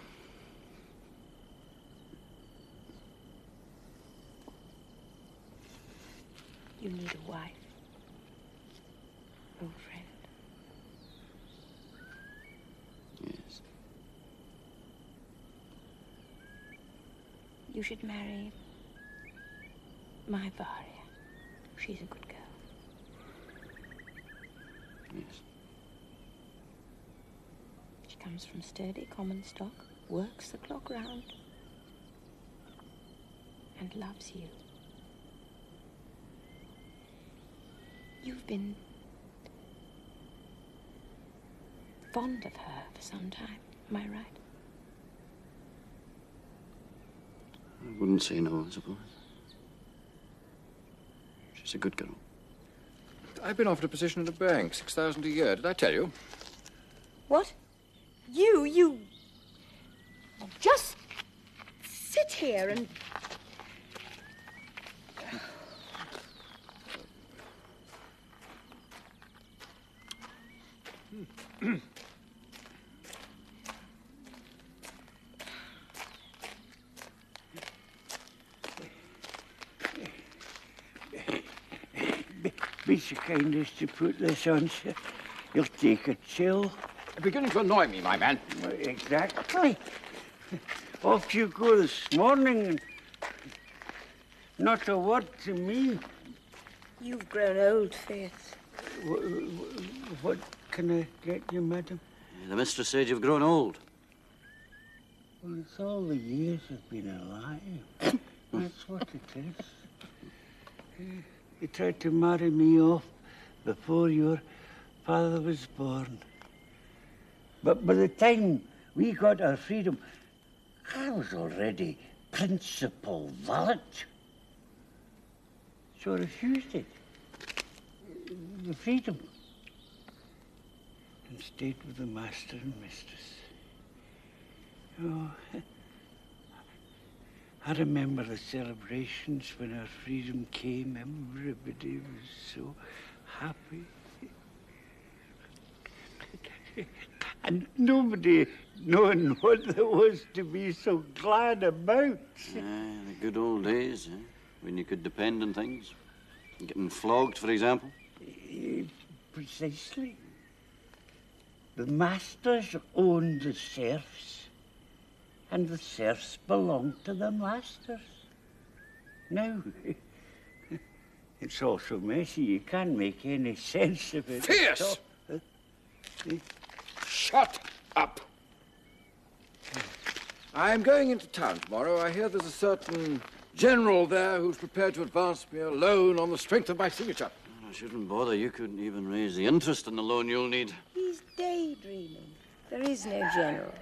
You need a wife. Old friend. Yes. You should marry my Varia. She's a good girl. Yes. She comes from sturdy common stock, works the clock round, and loves you. You've been fond of her for some time, am I right? I wouldn't say no, I suppose. She's a good girl. I've been offered a position in a bank, 6,000 a year. Did I tell you? What? You just sit here and... Be so kind as to put this on, sir. You'll take a chill. beginning to annoy me, my man. Well, exactly. Off you go this morning and not a word to me. You've grown old, Faith. What can I get you, madam? The mistress said you've grown old. Well, it's all the years I've been alive. That's what it is. You tried to marry me off before your father was born. But by the time we got our freedom, I was already principal valet. So I refused it. The freedom. And stayed with the master and mistress. Oh, I remember the celebrations when our freedom came. Everybody was so happy. And nobody knowing what there was to be so glad about. The good old days, when you could depend on things. Getting flogged, for example. Precisely. The masters owned the serfs, and the serfs belonged to the masters. Now, it's all so messy, you can't make any sense of it. Fierce! Shut up! I'm going into town tomorrow. I hear there's a certain general there who's prepared to advance me a loan on the strength of my signature. I shouldn't bother. You couldn't even raise the interest on the loan you'll need. He's daydreaming. There is no general.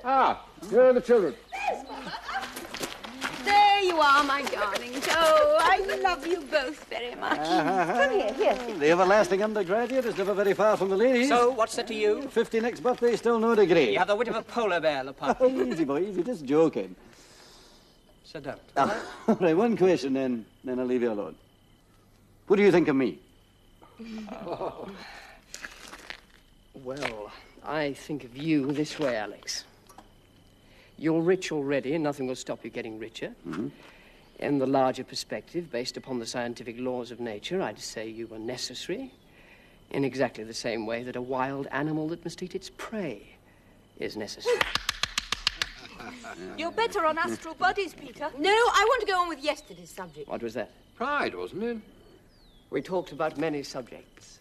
Ah, here are the children. There you are, my darlings. Oh, I love you both very much. Come here. The everlasting undergraduate is never very far from the ladies. So, what's that to you? 50 next birthday, still no degree. You have the wit of a polar bear, Lepine. Easy, boy, easy. Just joking. So don't. Right, one question, then I'll leave you alone. What do you think of me? Oh. Well, I think of you this way, Alex. You're rich already, and nothing will stop you getting richer. Mm-hmm. In the larger perspective, based upon the scientific laws of nature, I'd say you were necessary, in exactly the same way that a wild animal that must eat its prey is necessary. You're better on astral bodies, Peter. No, I want to go on with yesterday's subject. What was that? Pride, wasn't it? We talked about many subjects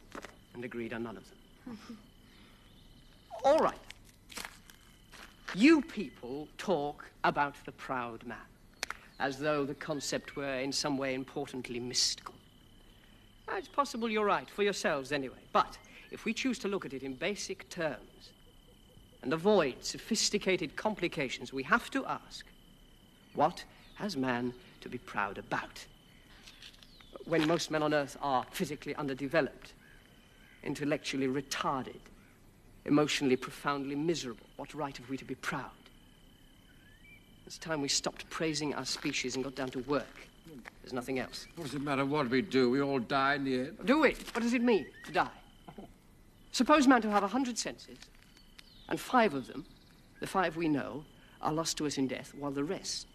and agreed on none of them. All right. You people talk about the proud man, as though the concept were in some way importantly mystical. It's possible you're right, for yourselves anyway. But if we choose to look at it in basic terms and avoid sophisticated complications, we have to ask, what has man to be proud about? When most men on Earth are physically underdeveloped, intellectually retarded, emotionally profoundly miserable, what right have we to be proud? It's time we stopped praising our species and got down to work. There's nothing else. What does it matter what we do? We all die in the end. Do it. What does it mean, to die? Suppose man to have 100 senses, and 5 of them, the 5 we know, are lost to us in death, while the rest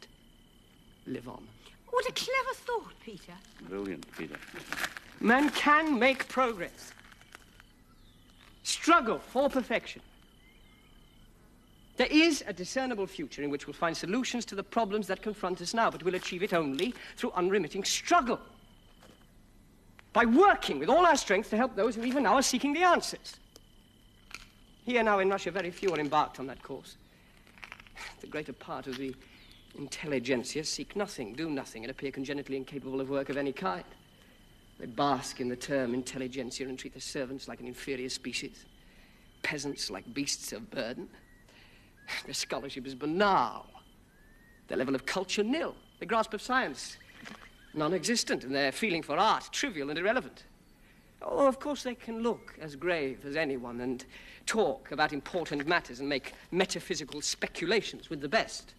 live on. What a clever thought, Peter. Brilliant, Peter. Man can make progress. Struggle for perfection. There is a discernible future in which we'll find solutions to the problems that confront us now, but we'll achieve it only through unremitting struggle. By working with all our strength to help those who even now are seeking the answers. Here now in Russia, very few are embarked on that course. The greater part of the intelligentsia seek nothing, do nothing, and appear congenitally incapable of work of any kind. They bask in the term intelligentsia and treat the servants like an inferior species, peasants like beasts of burden. Their scholarship is banal, their level of culture nil, their grasp of science non-existent, and their feeling for art trivial and irrelevant. Oh, of course they can look as grave as anyone and talk about important matters and make metaphysical speculations with the best,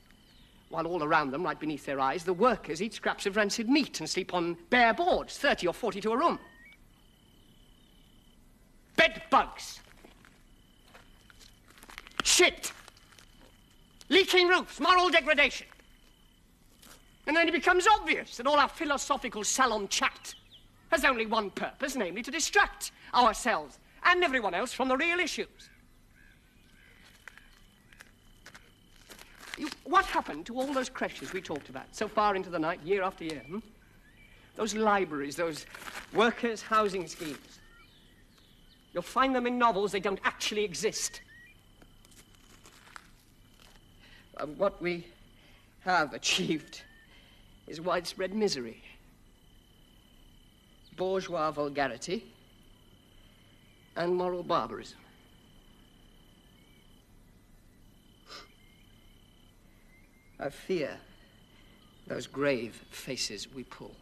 while all around them, right beneath their eyes, the workers eat scraps of rancid meat and sleep on bare boards, 30 or 40 to a room. Bed bugs. Shit. Leaking roofs, moral degradation. And then it becomes obvious that all our philosophical salon chat has only one purpose, namely to distract ourselves and everyone else from the real issues. What happened to all those creches we talked about so far into the night, year after year? Those libraries, those workers' housing schemes. You'll find them in novels. They don't actually exist. What we have achieved is widespread misery, bourgeois vulgarity, and moral barbarism. I fear those grave faces we pull.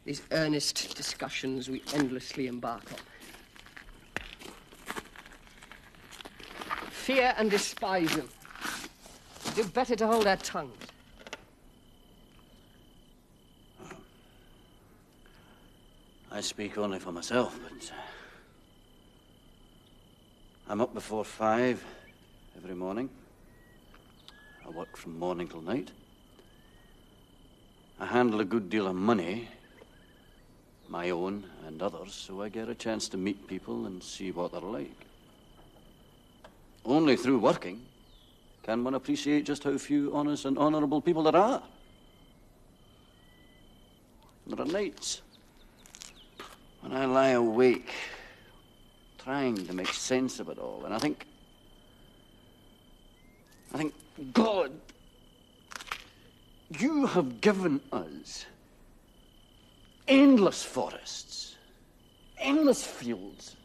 These earnest discussions we endlessly embark on. Fear and despise them. We do better to hold our tongues. I speak only for myself, but I'm up before 5 every morning. I work from morning till night. I handle a good deal of money, my own and others, so I get a chance to meet people and see what they're like. Only through working can one appreciate just how few honest and honourable people there are. There are nights when I lie awake, trying to make sense of it all, and I think, God, you have given us endless forests, endless fields,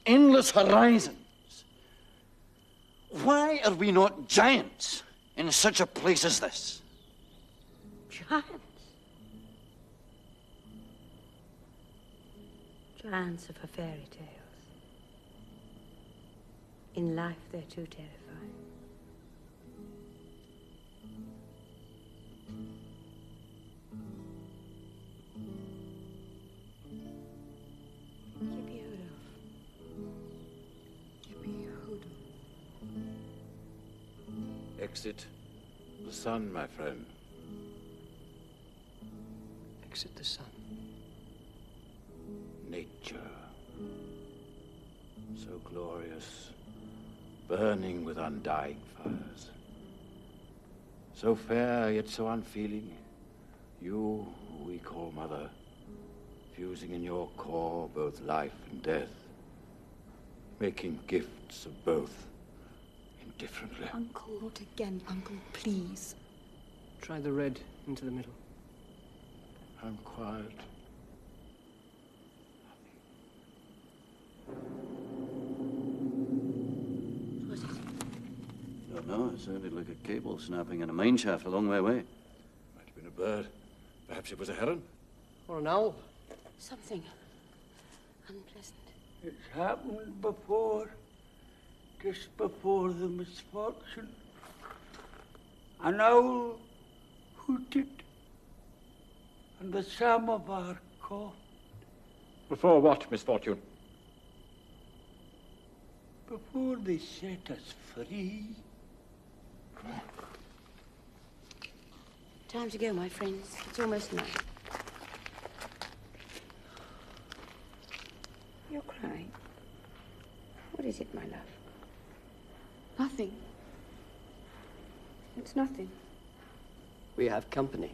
endless horizons. Why are we not giants in such a place as this? Giants? Giants are for fairy tales. In life, they're too terrifying. Exit the sun, my friend. Exit the sun. Nature. So glorious, burning with undying fires. So fair, yet so unfeeling. You, who we call mother, fusing in your core both life and death, making gifts of both indifferently. Uncle, not again, Uncle, please. Try the red into the middle. I'm quiet. What is it? Don't know. It sounded like a cable snapping in a mine shaft a long way away. Might have been a bird. Perhaps it was a heron. Or an owl. Something unpleasant. It's happened before, just before the misfortune. An owl hooted, and the samovar coughed. Before what misfortune? Before they set us free. Time to go, my friends. It's almost night. You're crying. What is it, my love? Nothing. It's nothing. We have company.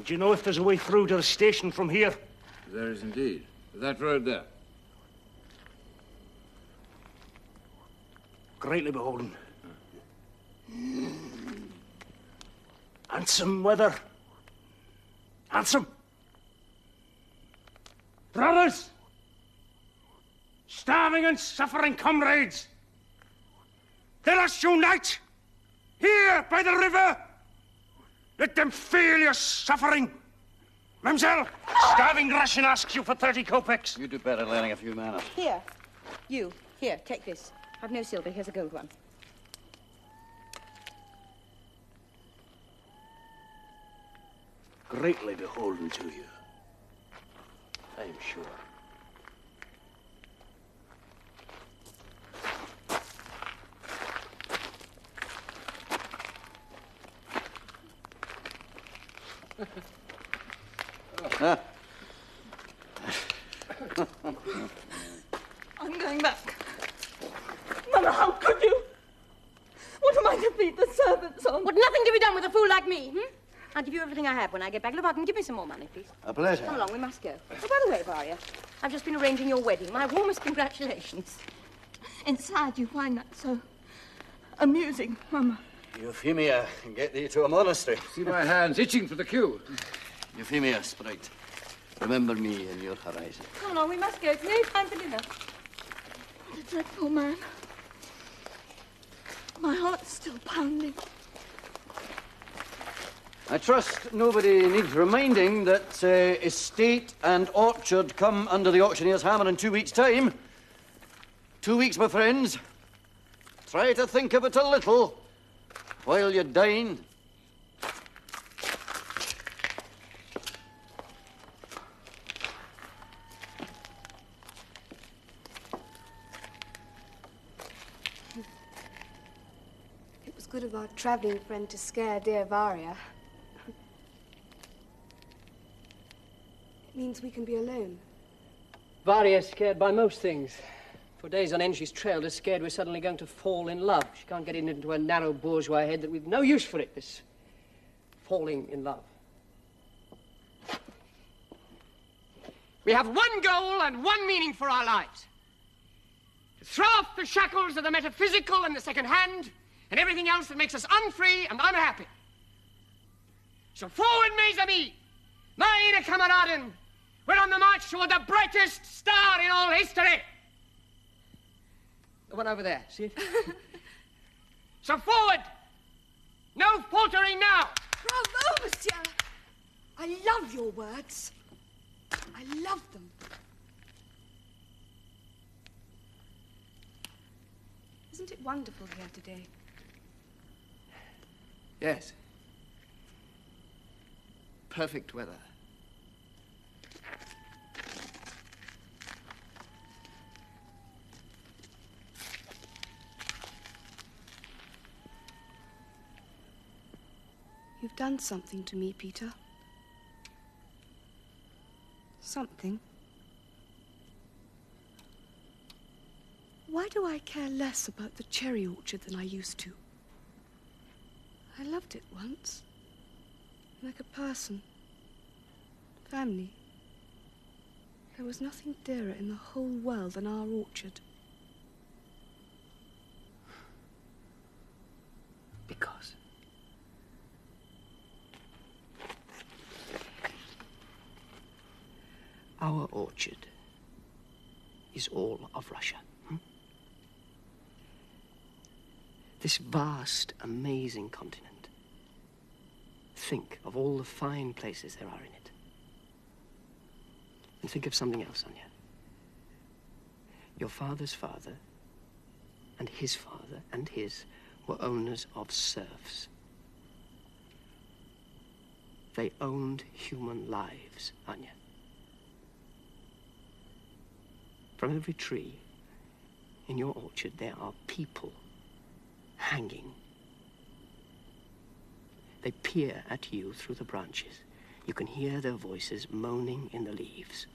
Do you know if there's a way through to the station from here? There is indeed. That road there. Greatly beholden. Handsome weather. Handsome. Brothers! Starving and suffering comrades! Let us unite! Here by the river! Let them feel your suffering! Mademoiselle, starving Russian asks you for 30 kopecks. You do better learning a few manners. Here. You. Here, take this. I've no silver. Here's a gold one. Greatly beholden to you, I am sure. I'm going back. Mother, how could you? What am I to feed the servants on? Would nothing to be done with a fool like me, hmm? I'll give you everything I have when I get back. Look, Martin, give me some more money, please. A pleasure. Come along, we must go. Oh, by the way, Varya, I've just been arranging your wedding. My warmest congratulations. Inside, you find that so amusing, Mama. Euphemia, get thee to a monastery. See my hands itching for the cue. Euphemia, sprite, remember me in your horizon. Come along, we must go. It's nearly time for dinner. What a dreadful man. My heart's still pounding. I trust nobody needs reminding that estate and orchard come under the auctioneer's hammer in 2 weeks' time. 2 weeks, my friends. Try to think of it a little while you dine. It was good of our travelling friend to scare dear Varya. It means we can be alone. Varya's scared by most things. For days on end, she's trailed us, scared we're suddenly going to fall in love. She can't get it into her narrow bourgeois head that we've no use for it, this falling in love. We have one goal and one meaning for our lives. To throw off the shackles of the metaphysical and the second-hand and everything else that makes us unfree and unhappy. So forward, mes amis, meine Kameraden. We're on the march toward the brightest star in all history. The one over there, see it? So forward! No faltering now! Bravo, monsieur! I love your words. I love them. Isn't it wonderful here today? Yes. Perfect weather. You've done something to me, Peter. Something. Why do I care less about the cherry orchard than I used to? I loved it once. Like a person. Family. There was nothing dearer in the whole world than our orchard. Because our orchard is all of Russia. This vast, amazing continent. Think of all the fine places there are in it. And think of something else, Anya. Your father's father and his were owners of serfs. They owned human lives, Anya. From every tree in your orchard, there are people hanging. They peer at you through the branches. You can hear their voices moaning in the leaves.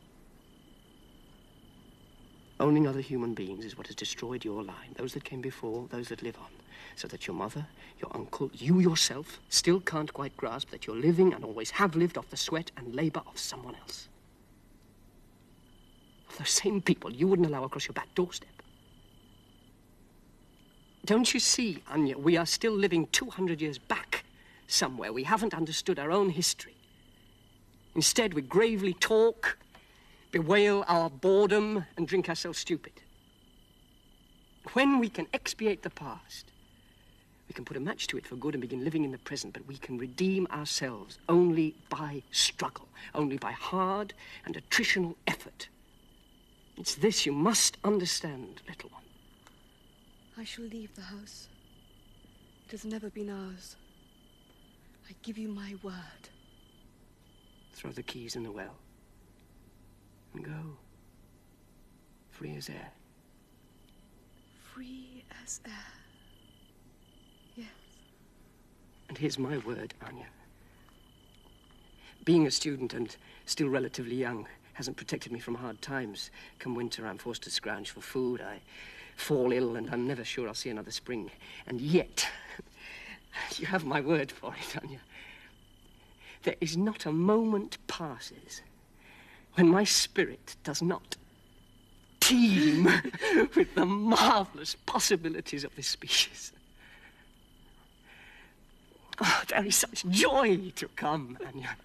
Owning other human beings is what has destroyed your line, those that came before, those that live on, so that your mother, your uncle, you yourself still can't quite grasp that you're living and always have lived off the sweat and labor of someone else. Of those same people you wouldn't allow across your back doorstep. Don't you see, Anya, we are still living 200 years back somewhere. We haven't understood our own history. Instead, we gravely talk, bewail our boredom, and drink ourselves stupid. When we can expiate the past, we can put a match to it for good and begin living in the present, but we can redeem ourselves only by struggle, only by hard and attritional effort. It's this you must understand, little one. I shall leave the house. It has never been ours. I give you my word. Throw the keys in the well and go, free as air. Free as air. Yes. And here's my word, Anya. Being a student and still relatively young hasn't protected me from hard times. Come winter, I'm forced to scrounge for food. I fall ill, and I'm never sure I'll see another spring. And yet, you have my word for it, don't you? There is not a moment passes when my spirit does not teem with the marvelous possibilities of this species. Oh, there is such joy to come, Anya.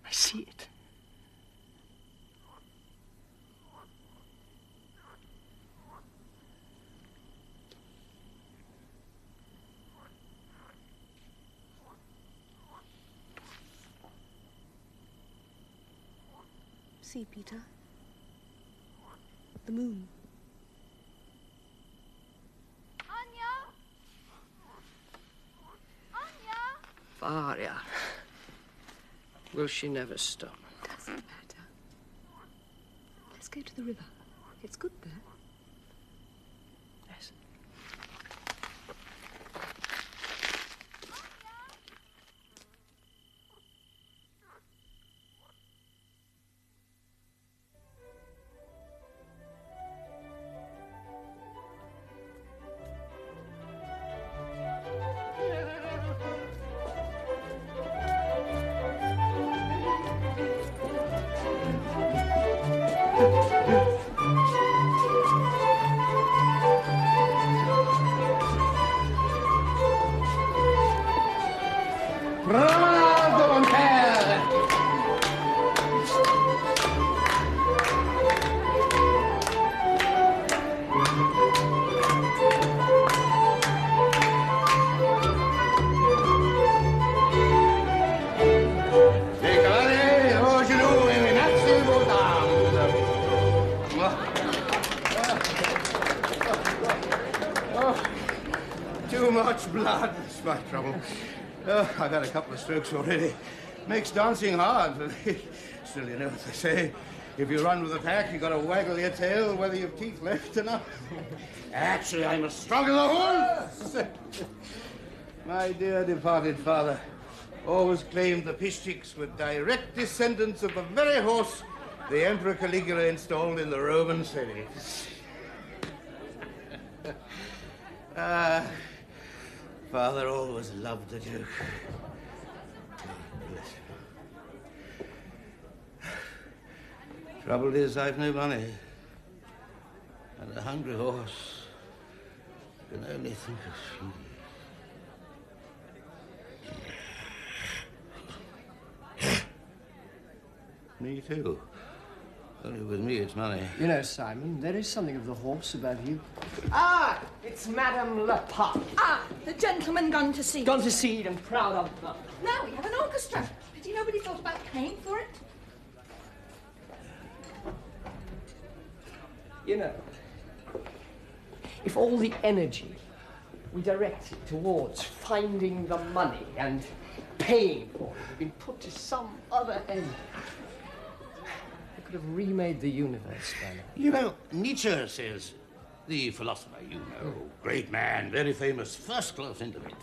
I see it. See, Peter. The moon. Varya. Will she never stop? Doesn't matter. Let's go to the river. It's good there. Yes. Bravo, mon père! Déclarez aux genoux et merci vos dames. Too much blood, that's my trouble. Oh, I've had a couple of strokes already. Makes dancing hard, but still, you know what they say. If you run with the pack, you've got to waggle your tail whether you've teeth left or not. Actually, I'm as strong as a horse. My dear departed father always claimed the Piszczyks were direct descendants of the very horse the Emperor Caligula installed in the Roman city. Father always loved the Duke. Trouble is, I've no money. And a hungry horse can only think of feed. Me too. Only with me it's money. You know, Simon, there is something of the horse about you. Ah, it's Madame Lepas. Ah, the gentleman gone to seed. Gone to seed and proud of them. Now we have an orchestra. Pity nobody thought about paying for it. You know, if all the energy we directed towards finding the money and paying for it had been put to some other end, we could have remade the universe by now. You know, Nietzsche says, the philosopher, you know, great man, very famous, first-class intellect.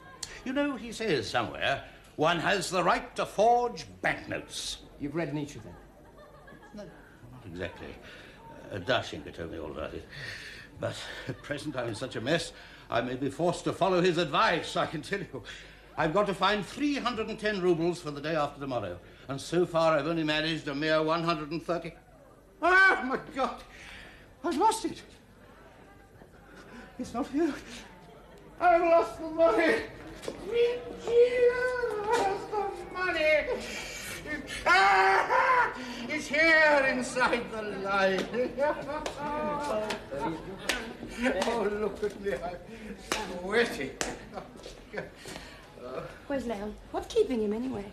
You know, he says somewhere, one has the right to forge banknotes. You've read Nietzsche, then? No, not exactly. Dashinka told me all about it. But at present I'm in such a mess, I may be forced to follow his advice, I can tell you. I've got to find 310 rubles for the day after tomorrow. And so far I've only managed a mere 130. Ah, my God! I've lost it. It's not here. I've lost the money. Where's the money? Ah! It's here inside the line. Oh, look at me. I'm sweaty. Where's Leon? What's keeping him anyway?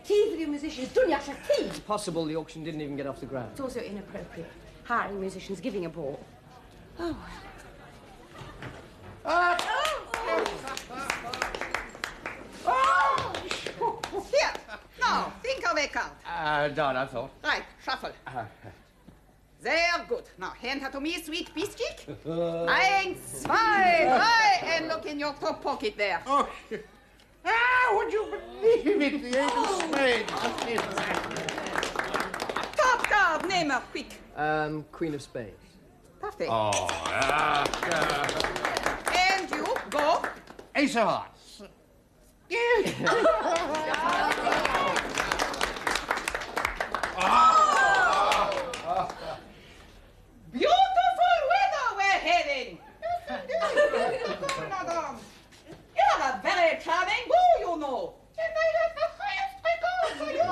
Tea for you musicians. Dunya, tea. It's possible the auction didn't even get off the ground. It's also inappropriate. Hiring musicians, giving a ball. Oh. Here. Now, think of a card. Done, I thought. Right, shuffle. Sehr good. Now, hand her to me, sweet Piszczyk. Eins, zwei, drei, and look in your top pocket there. Oh. Ah! would you believe it? The Eight of Spades. Top card, name her, quick. Queen of Spades. Perfect. Oh, And you, go. Ace of Hearts. Beautiful weather we're having. Madame. You're a very charming beau, you know. And I have the highest regard for you,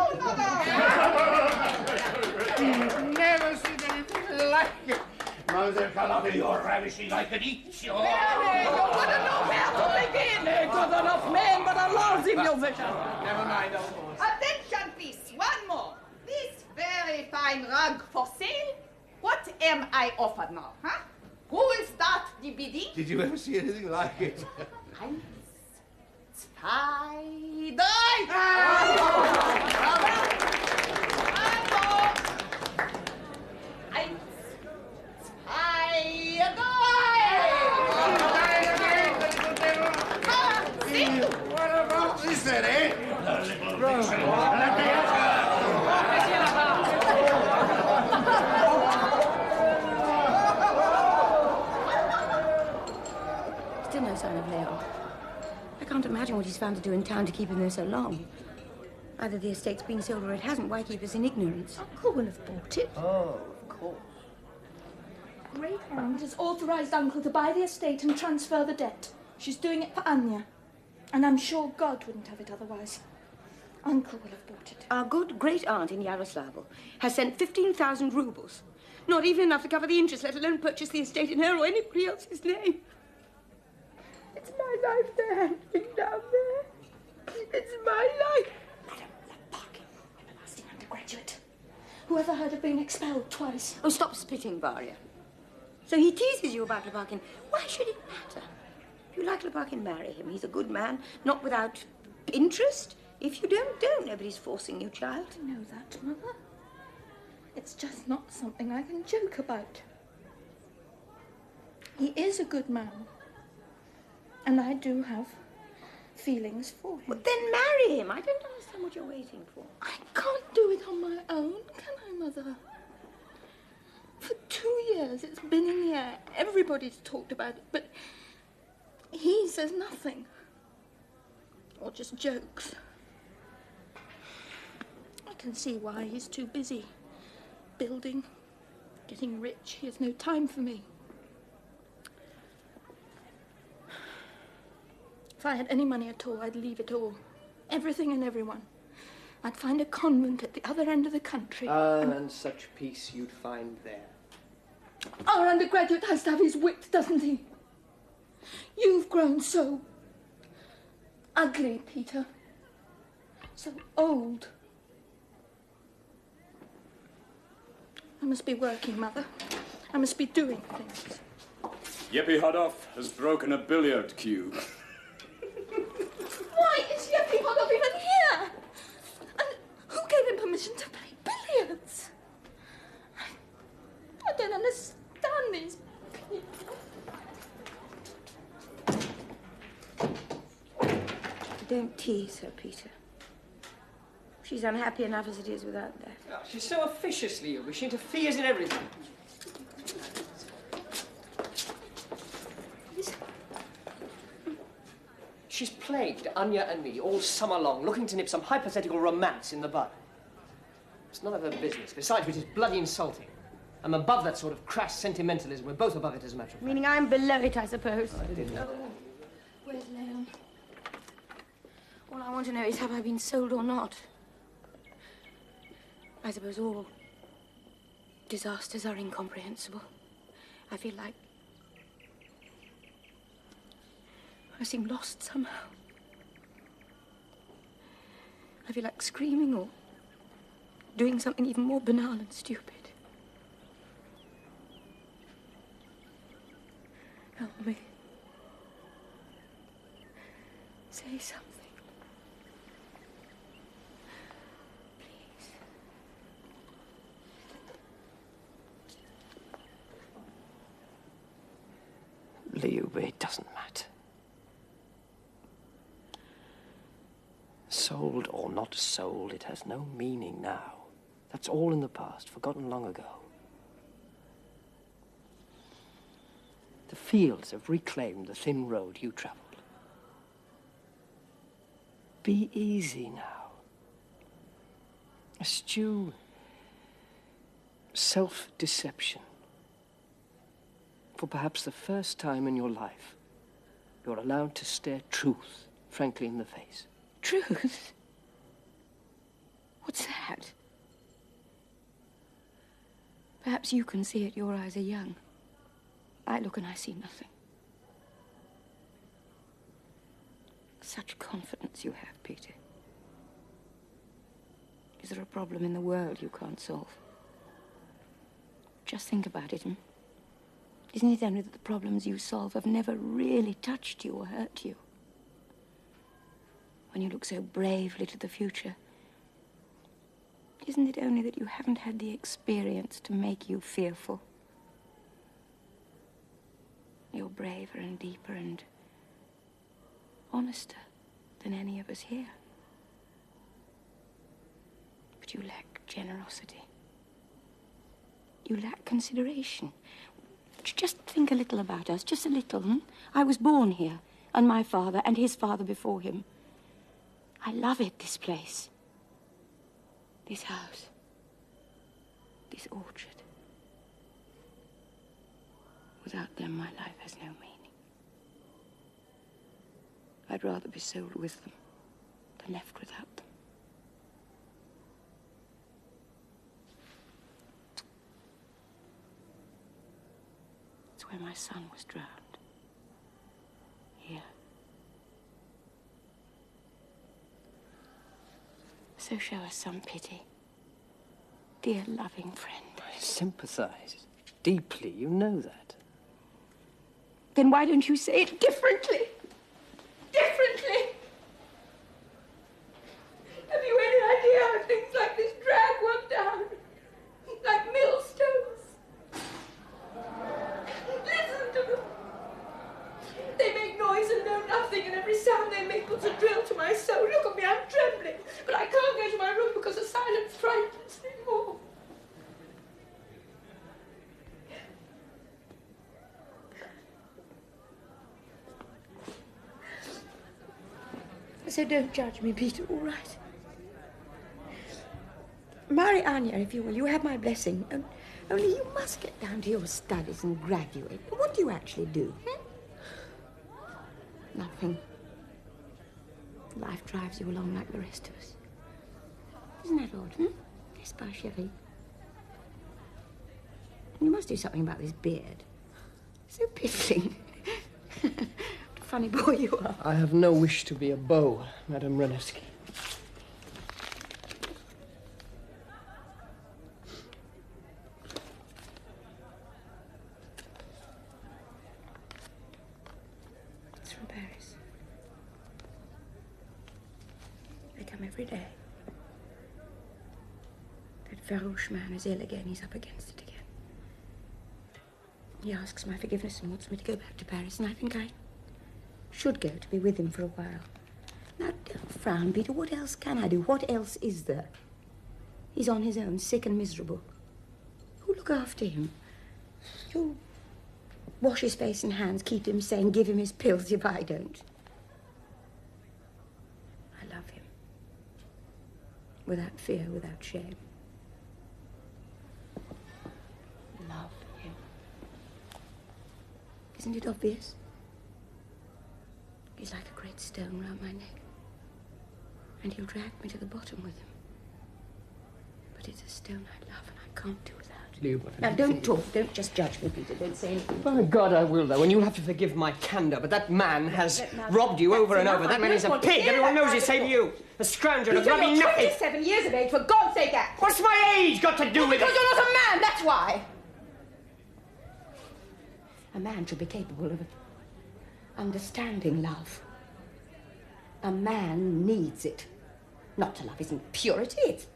madame. Never seen anything like it. Mademoiselle Carlotta, you're ravishing. I could eat you. Really, you wouldn't know where to begin. Good enough man, but a lousy musician. Never mind, almost. Attention, please. One more. This very fine rug for sale. What am I offered now, huh? Who will start the bidding? Did you ever see anything like it? Eins, zwei, drei! Eins, zwei, drei! What about this then, eh? The little Still no sign of Leon. I can't imagine what he's found to do in town to keep him there so long. Either the estate's been sold or it hasn't. Why keep us in ignorance? Uncle will have bought it. Oh, of course. Great Aunt has authorised Uncle to buy the estate and transfer the debt. She's doing it for Anya. And I'm sure God wouldn't have it otherwise. Uncle will have bought it. Our good great-aunt in Yaroslavl has sent 15,000 rubles. Not even enough to cover the interest, let alone purchase the estate in her or anybody else's name. It's my life they're handling down there. It's my life. Madam Leparkin, everlasting undergraduate. Whoever heard of being expelled twice? Oh, stop spitting, Varya. So he teases you about Leparkin. Why should it matter? If you like Leparkin, marry him. He's a good man, not without interest. If you don't. Nobody's forcing you, child. I know that, Mother. It's just not something I can joke about. He is a good man. And I do have feelings for him. Well, then marry him. I don't understand what you're waiting for. I can't do it on my own, can I, Mother? For 2 years it's been in the air. Everybody's talked about it, but he says nothing. Or just jokes. I can see why he's too busy. Building, getting rich. He has no time for me. If I had any money at all, I'd leave it all. Everything and everyone. I'd find a convent at the other end of the country. And such peace you'd find there. Our undergraduate has to have his wit, doesn't he? You've grown so ugly, Peter. So old. I must be working, Mother. I must be doing things. Yeppy Hodov has broken a billiard cue. Why is Yeppy Hodov even here? And who gave him permission to play billiards? I don't understand these people. Don't tease her, Peter. She's unhappy enough as it is without that. Oh, she's so officious, Leo. She interferes in everything. She's plagued Anya and me all summer long, looking to nip some hypothetical romance in the bud. It's none of her business. Besides which, it's bloody insulting. I'm above that sort of crass sentimentalism. We're both above it, as a matter of fact. Meaning I'm below it, I suppose. I didn't know. Where's Leon? All I want to know is, have I been sold or not? I suppose all disasters are incomprehensible. I feel like I seem lost somehow. I feel like screaming or doing something even more banal and stupid. Help me. Say something. Liuba, it doesn't matter. Sold or not sold, it has no meaning now. That's all in the past, forgotten long ago. The fields have reclaimed the thin road you travelled. Be easy now. Eschew self-deception. For perhaps the first time in your life, you're allowed to stare truth frankly in the face. Truth? What's that? Perhaps you can see it. Your eyes are young. I look and I see nothing. Such confidence you have, Peter. Is there a problem in the world you can't solve? Just think about it, Isn't it only that the problems you solve have never really touched you or hurt you? When you look so bravely to the future, isn't it only that you haven't had the experience to make you fearful? You're braver and deeper and honester than any of us here. But you lack generosity. You lack consideration. Just think a little about us, just a little, I was born here, and my father and his father before him. I love it, this place. This house. This orchard. Without them, my life has no meaning. I'd rather be sold with them than left without them. It's where my son was drowned. Here. So show us some pity. Dear, loving friend. I sympathize deeply, you know that. Then why don't you say it differently? Differently! Have you any idea how things like this drag one down? Like millstones. Listen to them. They make noise and know nothing, and every sound they make puts a drill to my soul. Look at me, I'm trembling. But I can't go to my room because the silence frightens me more. So don't judge me, Peter, all right? Marry Anya, if you will. You have my blessing. Only you must get down to your studies and graduate. What do you actually do? Nothing. Life drives you along like the rest of us. Isn't that odd, N'est-ce pas, chérie? You must do something about this beard. So piffling. What a funny boy you are. I have no wish to be a beau, Madame Renevsky. It's from Paris. They come every day. That Farouche man is ill again. He's up against it again. He asks my forgiveness and wants me to go back to Paris, and I think I should go to be with him for a while. Now, don't frown, Peter. What else can I do? What else is there? He's on his own, sick and miserable. Who'll look after him? You'll wash his face and hands, keep him sane, give him his pills if I don't. I love him. Without fear, without shame. Love him. Isn't it obvious? He's like a great stone round my neck. And he'll drag me to the bottom with him. But it's a stone I love and I can't do without. Now, don't talk. Don't just judge me, Peter. Don't say anything. By God, I will, though, and you'll have to forgive my candour, but that man has robbed you over and over. That man is a pig. Everyone knows it's same you. A scoundrel, a grubby You're nothing. 27 years of age, for God's sake, act. What's my age got to do with it? Because you're not a man, that's why. A man should be capable of understanding love. A man needs it. Not to love isn't purity, it's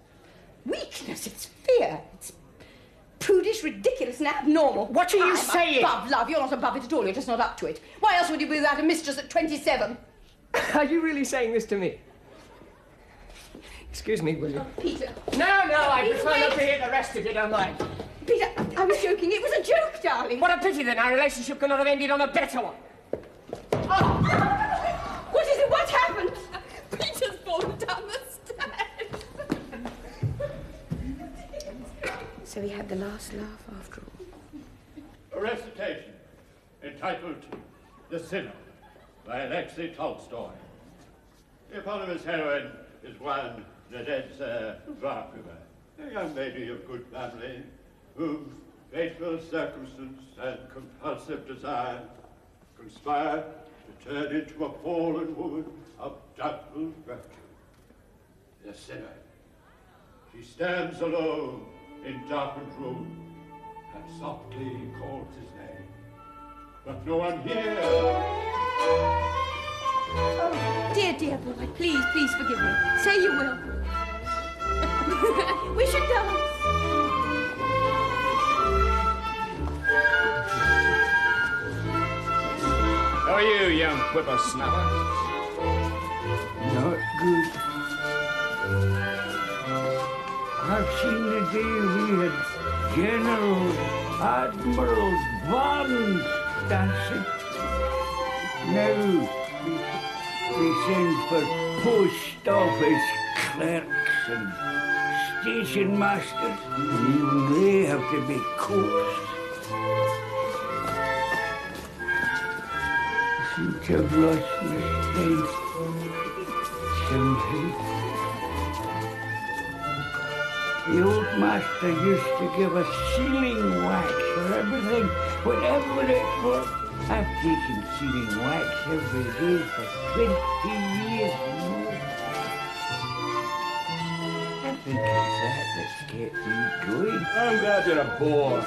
weakness, it's fear, it's prudish, ridiculous, and abnormal. What are you saying? I'm above love. You're not above it at all. You're just not up to it. Why else would you be without a mistress at 27? Are you really saying this to me? Excuse me, will you? Oh, Peter. No, I Peter, prefer not wait. to hear the rest if you don't mind. Peter, I was joking. It was a joke, darling. What a pity then our relationship could not have ended on a better one. Oh. What is it? What happened? Peter's fallen down the stairs. So he had the last laugh after all. A recitation entitled The Sinner by Alexei Tolstoy. The eponymous heroine is one Nadezhda Varkova, a young lady of good family, whom fateful circumstance and compulsive desire conspire to turn into a fallen woman of doubtful virtue. The sinner. She stands alone in darkened room and softly calls his name. But no one hears. Oh, dear boy, please forgive me. Say you will. We should dance. How are you, young whippersnapper? Not good. I've seen the day we had generals, admirals, barons dancing. Now we send for post office clerks and station masters, and even they have to be coaxed. I seem to have lost my strength somehow. The old master used to give us sealing wax for everything, whatever it was. I've taken sealing wax every day for 20 years now. I think it's that that's kept me going. I'm glad you're a bore.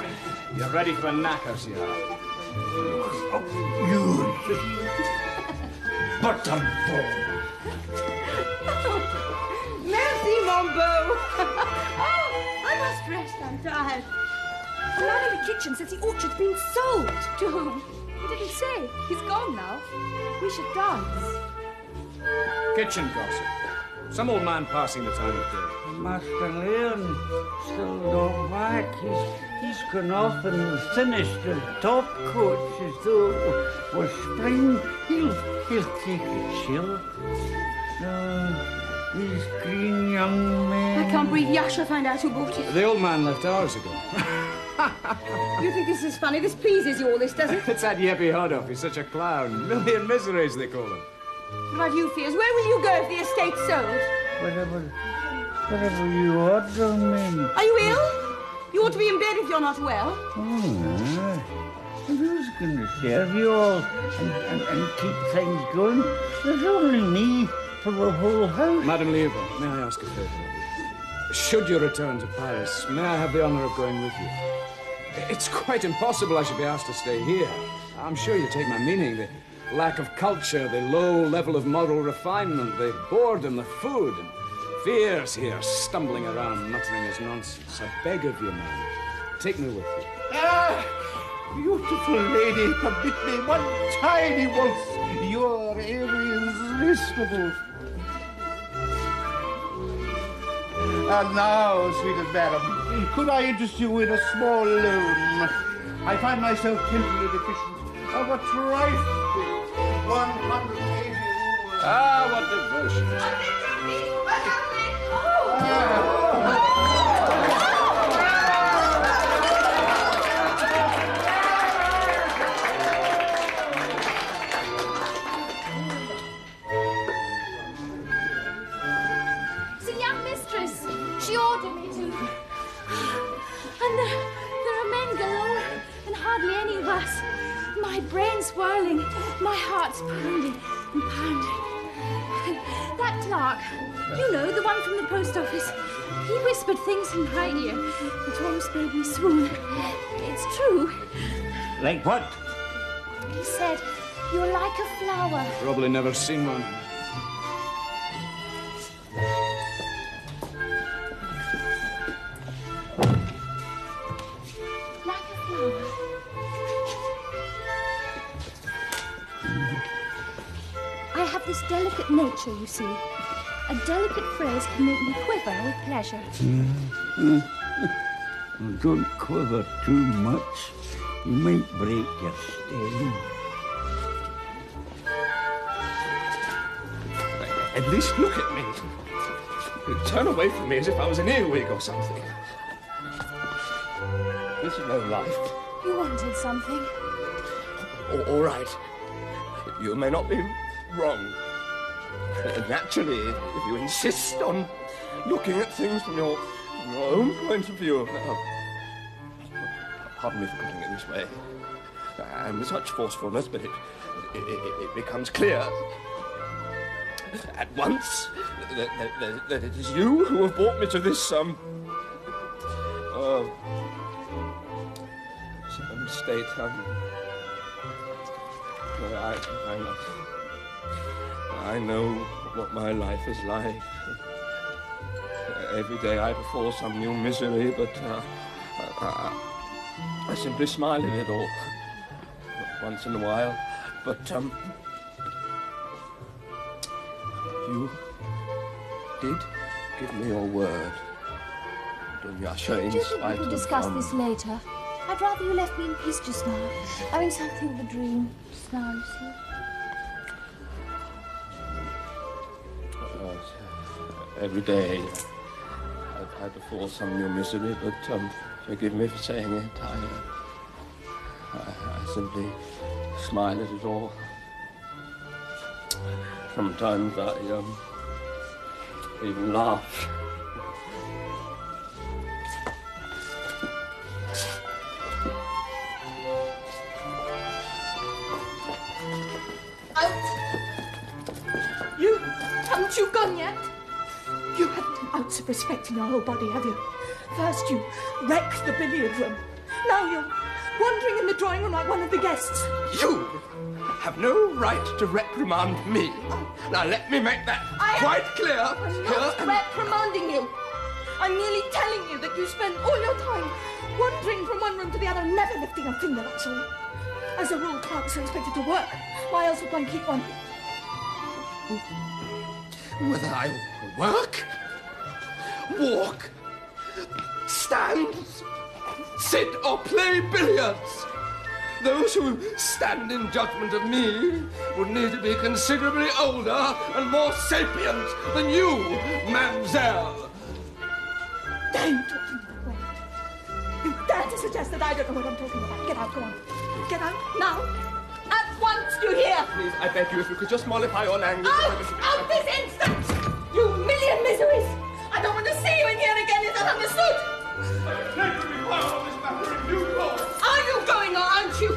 You're ready for knackers, you are. You butterball. Merci, mon beau. Oh, I must rest. I'm tired. The man in the kitchen says the orchard's been sold. To whom? He didn't say. He's gone now. We should dance. Kitchen gossip. Some old man passing the time of day. Master Leon still not back. He's gone off in the thinnest of top coats as though it was spring. He'll take it chill. These green young men. I can't breathe. Yasha find out who bought it. The old man left hours ago. You think this is funny? This pleases you, all this, does it? It's that Yeppy Hoddoff. He's such a clown. Million miseries, they call him. What about you, Fears? Where will you go if the estate's sold? Whatever you order, men. Are you ill? You ought to be in bed if you're not well. Oh, and who's going to serve you all and keep things going? There's only me for the whole house. Madame Liebe, may I ask a favour? Should you return to Paris, may I have the honour of going with you? It's quite impossible I should be asked to stay here. I'm sure you take my meaning. The lack of culture, the low level of moral refinement, the boredom, the food, and Fears here, stumbling around, muttering his nonsense. I beg of you, man, take me with you. Ah, beautiful lady, permit me one tiny waltz. You are irresistible. And now, sweetest madam, could I interest you in a small loan? I find myself temporarily deficient of a trifling 180. Ah, what devotion. It's a young mistress. She ordered me to. And there are men galore, and hardly any of us. My brain's whirling, my heart's pounding and pounding. And that clerk, you know, the one from the post office, he whispered things in my ear which almost made me swoon. It's true. Like what? He said, you're like a flower. Probably never seen one. Like a flower. I have this delicate nature, you see, A delicate phrase can make me quiver with pleasure. Well, don't quiver too much. You might break your stem. At least look at me. Turn away from me as if I was an earwig or something. This is no life. You wanted something. All right. You may not be wrong. Naturally, if you insist on looking at things from your own point of view. Pardon me for putting it this way. And with such forcefulness, but it becomes clear at once that it is you who have brought me to this certain state. I know what my life is like. Every day I befall some new misery, but I simply smile at it all once in a while. But you did give me your word. Dunyasha, in Do you think we spite could of, discuss this later? I'd rather you left me in peace just now. Having something of a dream just now, you see. Every day I befall some new misery, but forgive me for saying it. I simply smile at it all. Sometimes I even laugh. Haven't you gone yet? You haven't an ounce of respect in your whole body, have you? First you wrecked the billiard room. Now you're wandering in the drawing room like one of the guests. You have no right to reprimand me. Now let me make that quite clear. I'm not reprimanding you. I'm merely telling you that you spend all your time wandering from one room to the other, never lifting a finger, that's all. As a rule, clerks are expected to work. Why else would one keep one? Whether I work, walk, stand, sit or play billiards, those who stand in judgment of me would need to be considerably older and more sapient than you, mademoiselle. Don't talk to me that way. You dare to suggest that I don't know what I'm talking about. Get out, go on. Get out, now. At once, do you hear? Please, I beg you, if you could just mollify your language. Out this instant! You million miseries! I don't want to see you in here again, is that understood? Are you going or aren't you?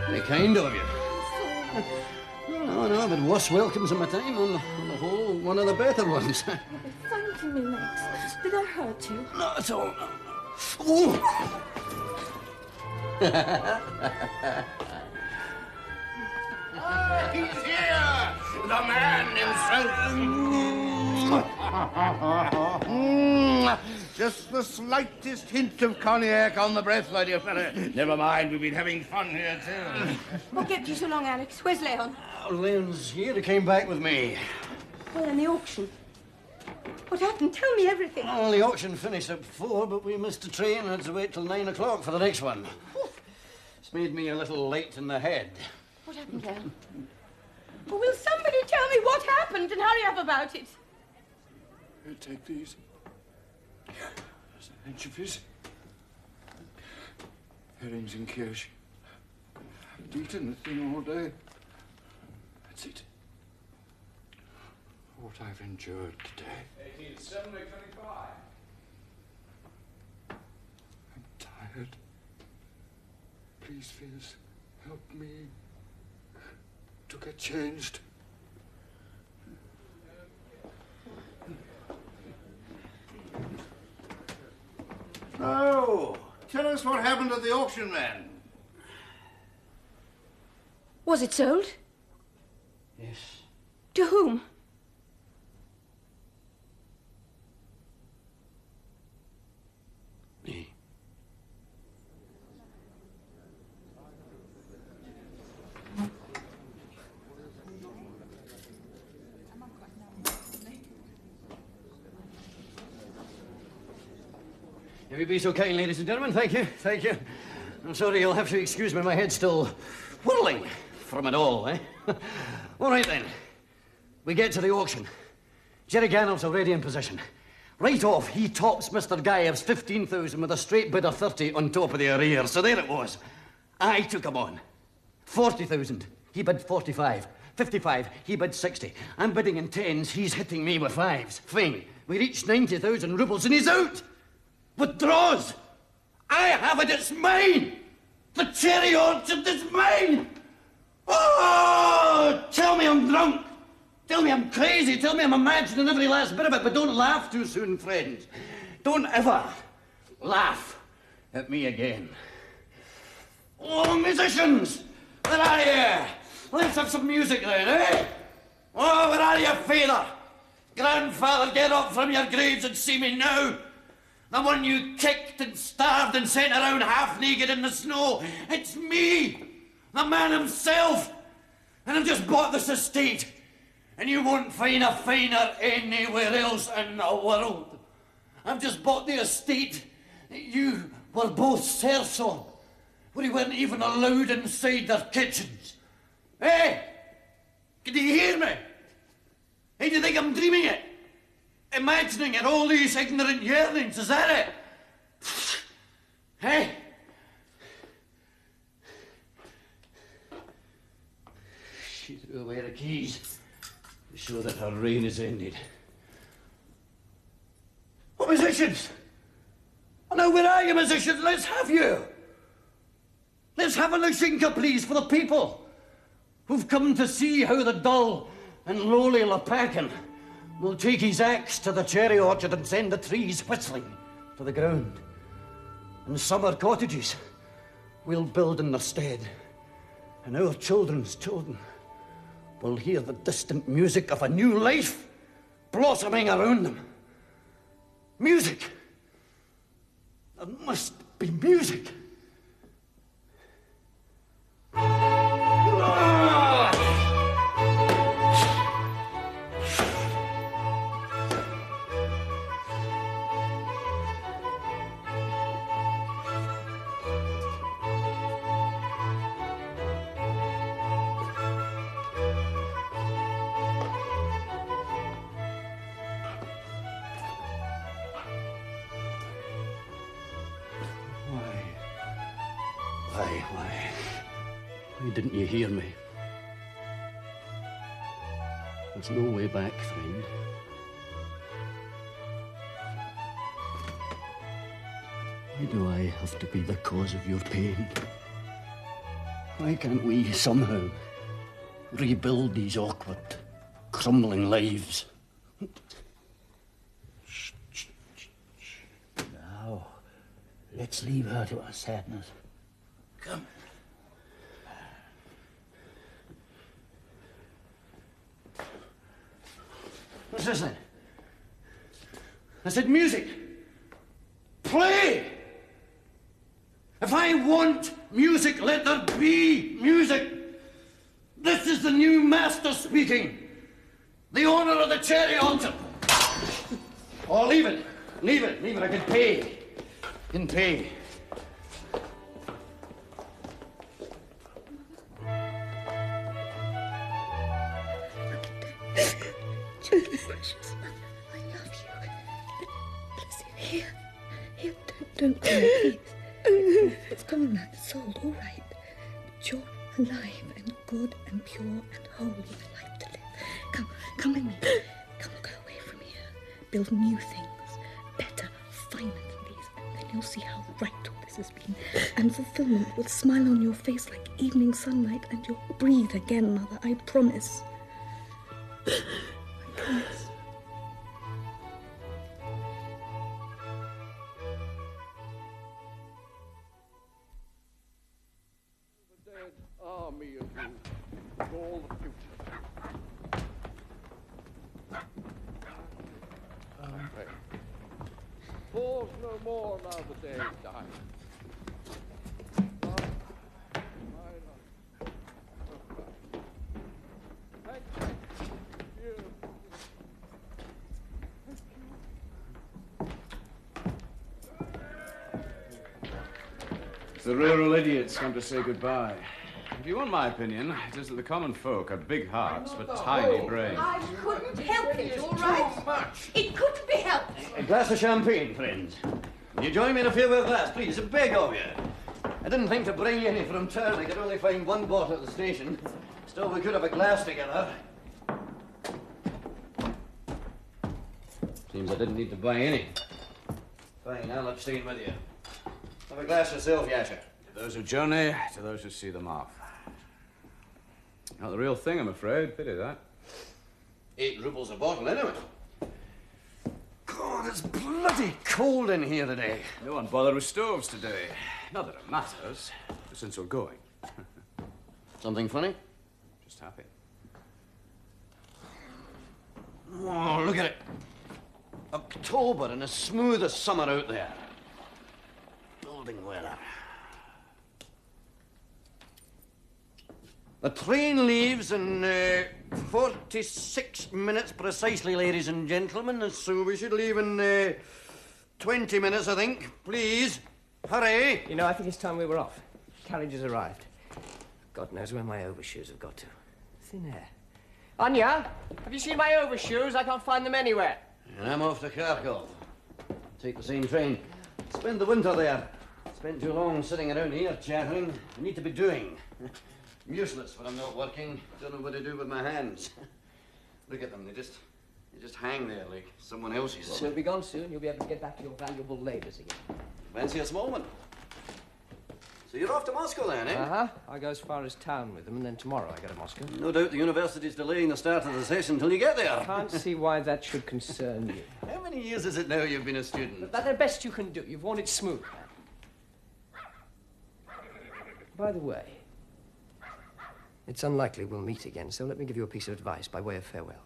Very kind of you. No, but worse welcomes in my time. On the whole, one of the better ones. You'll be thanking me next. Did I hurt you? Not at all. Oh! He's here! The man himself! Just the slightest hint of cognac on the breath, my dear fellow. Never mind, we've been having fun here, too. What kept you so long, Alex? Where's Leon? Leon's here. He came back with me. Well, in the auction. What happened? Tell me everything. Well, the auction finished at 4, but we missed the train and had to wait till 9 o'clock for the next one. It's made me a little late in the head. What happened, Leon? Well, will somebody tell me what happened and hurry up about it? Here, take these. There's an anchovies. Herrings and kirsch. I haven't eaten the thing all day. That's it. What I've endured today. 1870-25. I'm tired. Please, Fizz, help me to get changed. Oh, tell us what happened at the auction, man. Was it sold? Yes. To whom? Me. If you be so kind, ladies and gentlemen, thank you, thank you. I'm sorry, you'll have to excuse me, my head's still whirling from it all, eh? All right, then. We get to the auction. Jerry Ganoff's already in position. Right off, he tops Mr. Gaev's 15,000 with a straight bid of 30 on top of the arrears. So there it was. I took him on. 40,000. He bid 45. 55. He bid 60. I'm bidding in tens. He's hitting me with fives. Fine. We reached 90,000 rubles and he's out. Withdraws. I have it. It's mine. The cherry orchard is mine. Oh, tell me I'm drunk. Tell me I'm crazy. Tell me I'm imagining every last bit of it. But don't laugh too soon, friends. Don't ever laugh at me again. Oh, musicians, where are you? Let's have some music then, eh? Oh, where are you, father? Grandfather, get up from your graves and see me now. The one you kicked and starved and sent around half naked in the snow. It's me, the man himself. And I've just bought this estate. And you won't find a finer anywhere else in the world. I've just bought the estate that you were both serfs on, where you weren't even allowed inside their kitchens. Hey, can you hear me? Hey, do you think I'm dreaming it? Imagining it, all these ignorant yearnings, is that it? Hey? She threw away the keys to show that her reign is ended. Oh, musicians! Oh, now, where are you, musicians? Let's have you! Let's have a lushinka, please, for the people who've come to see how the dull and lowly Lepakin will take his axe to the cherry orchard and send the trees whistling to the ground. And summer cottages we'll build in their stead. And our children's children will hear the distant music of a new life blossoming around them. Music. There must be music. Why didn't you hear me? There's no way back, friend. Why do I have to be the cause of your pain? Why can't we somehow rebuild these awkward, crumbling lives? Now, let's leave her to her sadness. Come. What's this then? I said music. Play! If I want music, let there be music. This is the new master speaking. The owner of the cherry orchard. Oh, leave it. Leave it. Leave it. I can pay. I can pay. Precious, I love you. Please, here, don't cry, please. It's gone now, it's sold, all right. But you're alive and good and pure and holy, a life to live. Come with me. Come, go away from here. Build new things, better, finer than these, and then you'll see how right all this has been. And fulfillment will smile on your face like evening sunlight, and you'll breathe again, Mother, I promise. I promise. The dead army of you, for all the future. Pray. Pause no more now the day dies. The rural idiots come to say goodbye. If you want my opinion, it is that the common folk have big hearts but tiny brains. I couldn't help it, all right? It couldn't be helped. A glass of champagne, friends. Will you join me in a farewell glass, please? A beg of you. I didn't think to bring any from town. I could only find one bottle at the station. Still, we could have a glass together. Seems I didn't need to buy any. Fine, I'll abstain with you. Have a glass yourself, Yasha. To those who journey, to those who see them off. Not the real thing, I'm afraid. Pity that. 8 rubles a bottle, anyway. God, it's bloody cold in here today. No one bothered with stoves today. Not that it matters, since we're going. Something funny? Just happy. Oh, look at it. October and as smooth as summer out there. Building weather. The train leaves in 46 minutes precisely, ladies and gentlemen, so we should leave in 20 minutes, I think. Please, hurry. You know, I think it's time we were off. Carriage has arrived. God knows where my overshoes have got to. Thin air. Anya, have you seen my overshoes? I can't find them anywhere. And I'm off to Kharkov. Take the same train. Spend the winter there. Spent too long sitting around here chattering. I need to be doing. I'm useless when I'm not working. Don't know what to do with my hands. Look at them. They just hang there like someone else's. Well, we'll be gone soon. You'll be able to get back to your valuable labours again. Fancy a small one. So you're off to Moscow then, eh? Uh-huh. I go as far as town with them, and then tomorrow I go to Moscow. No doubt the university's delaying the start of the session until you get there. I can't see why that should concern you. How many years is it now you've been a student? That's the best you can do. You've worn it smooth. By the way, it's unlikely we'll meet again, so let me give you a piece of advice by way of farewell.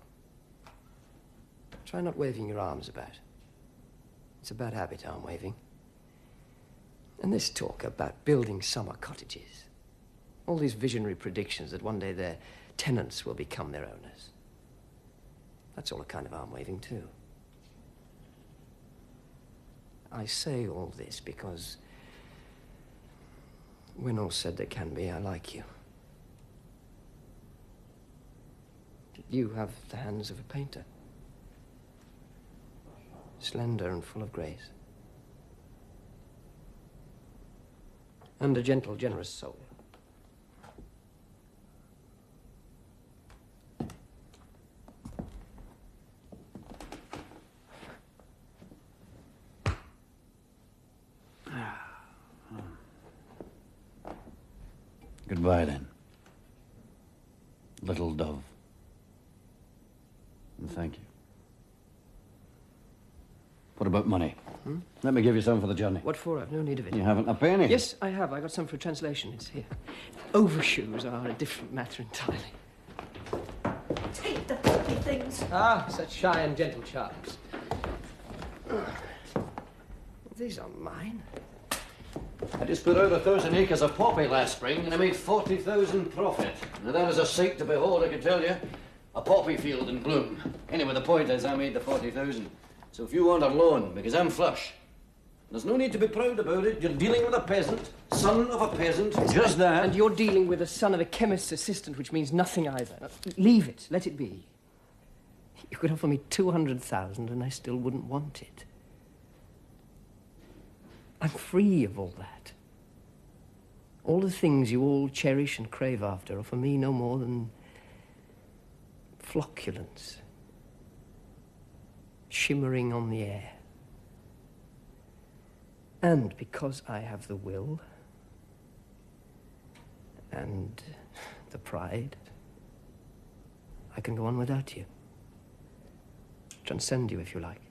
Try not waving your arms about. It's a bad habit, arm waving. And this talk about building summer cottages. All these visionary predictions that one day their tenants will become their owners. That's all a kind of arm waving, too. I say all this because when all said there can be, I like you. You have the hands of a painter. Slender and full of grace. And a gentle, generous soul. Goodbye, then. Little dove. And thank you. What about money? Let me give you some for the journey. What for? I've no need of it. You haven't a penny? Yes, I have. I got some for translation. It's here. Overshoes are a different matter entirely. Take the filthy things. Ah, such shy and gentle chaps. These are mine. I just put out 1,000 acres of poppy last spring and I made 40,000 profit. Now that was a sight to behold, I can tell you. A poppy field in bloom. Anyway, the point is I made the 40,000. So if you want a loan, because I'm flush, there's no need to be proud about it. You're dealing with a peasant, son of a peasant, just that. And you're dealing with the son of a chemist's assistant, which means nothing either. Now, leave it. Let it be. You could offer me 200,000 and I still wouldn't want it. I'm free of all that. All the things you all cherish and crave after are for me no more than flocculence, shimmering on the air. And because I have the will and the pride, I can go on without you. Transcend you, if you like.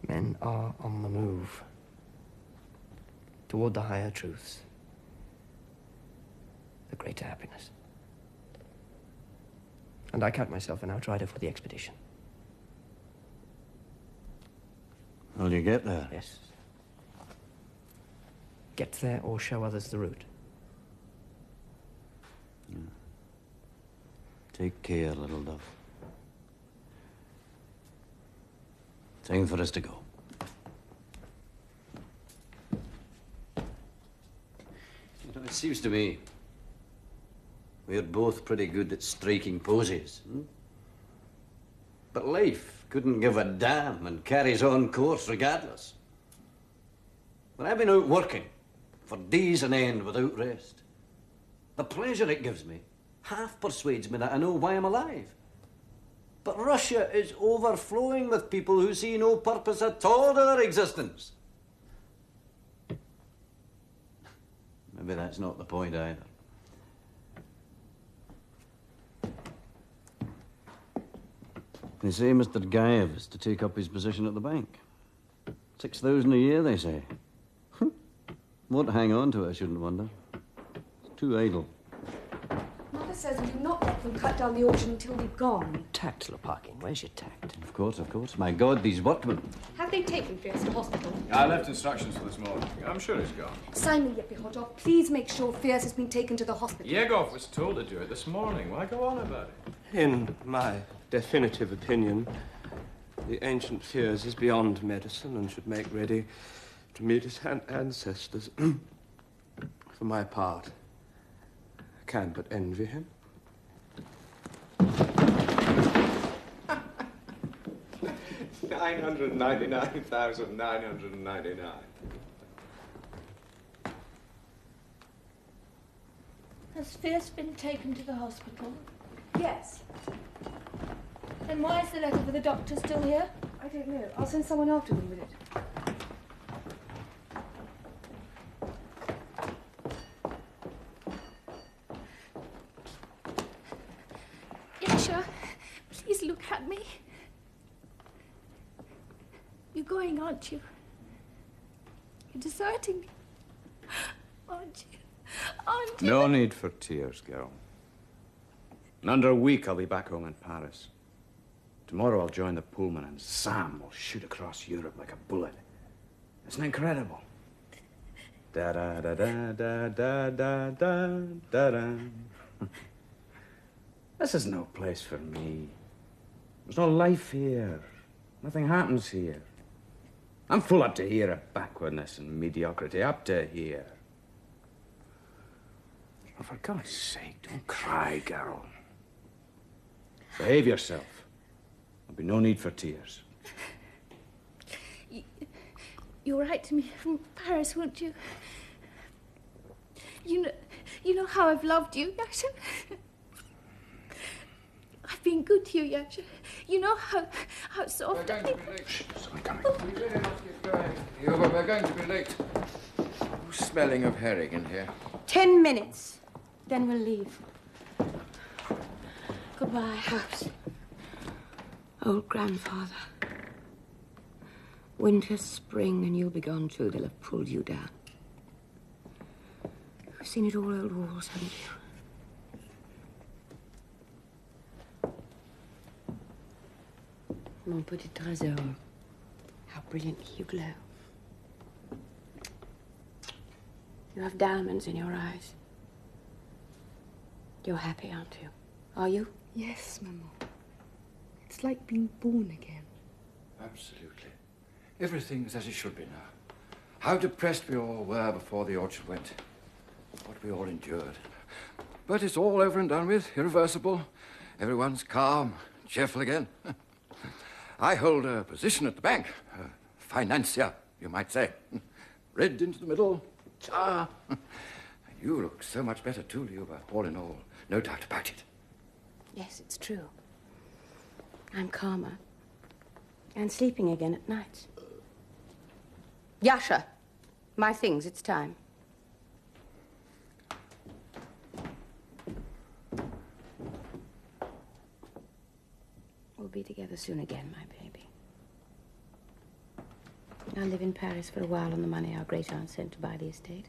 Men are on the move toward the higher truths, the greater happiness. And I count myself an outrider for the expedition. Will you get there? Yes. Get there or show others the route. Yeah. Take care, little dove. Time for us to go. Seems to me we're both pretty good at striking poses. But life couldn't give a damn and carries on course regardless. When I've been out working for days on end without rest, the pleasure it gives me half persuades me that I know why I'm alive. But Russia is overflowing with people who see no purpose at all to their existence. Maybe that's not the point either. They say Mr. Gaev is to take up his position at the bank. 6,000 a year, they say. Won't hang on to it, I shouldn't wonder. It's too idle. Mother says we do not let them cut down the orchard until we've gone. Tact, Lopakhin. Where's your tact? Of course, of course. My God, these workmen. Have they taken Fierce to hospital? I left instructions for this morning. I'm sure he's gone. Simon Yepihodov, please make sure Fierce has been taken to the hospital. Yegov was told to do it this morning. Why go on about it? In my definitive opinion, the ancient Fiers is beyond medicine and should make ready to meet his ancestors. For my part, I can but envy him. $999,999. Has Fierce been taken to the hospital? Yes. Then why is the letter for the doctor still here? I don't know. I'll send someone after them with it. Yasha, please look at me. You're going, aren't you? You're deserting me, aren't you? Aren't you? No need for tears, girl. In under a week, I'll be back home in Paris. Tomorrow, I'll join the Pullman, and Sam will shoot across Europe like a bullet. Isn't it incredible? Da da da da da da da da da da. This is no place for me. There's no life here. Nothing happens here. I'm full up to here of backwardness and mediocrity. Up to here. Oh, for God's sake, don't cry, girl. Behave yourself. There'll be no need for tears. You'll write to me from Paris, won't you? You know how I've loved you, Yasha. I've been good to you, Yasha. You know how soft I've been. Someone coming. We really must get going. Yuba, we're going to be late. Who's smelling of herring in here? 10 minutes. Then we'll leave. Goodbye, Hobbs. Old grandfather. Winter, spring, and you'll be gone too. They'll have pulled you down. You've seen it all, old walls, haven't you? Mon petit trésor. How brilliantly you glow. You have diamonds in your eyes. You're happy, aren't you? Are you? Yes, Maman. It's like being born again. Absolutely. Everything's as it should be now. How depressed we all were before the orchard went. What we all endured. But it's all over and done with, irreversible. Everyone's calm, cheerful again. I hold a position at the bank. Financier, you might say. Red into the middle. Tsar. You look so much better too, Lyuba, all in all. No doubt about it. Yes, it's true. I'm calmer. And sleeping again at night. Yasha, my things, it's time. We'll be together soon again, my baby. I'll live in Paris for a while on the money our great aunt sent to buy the estate.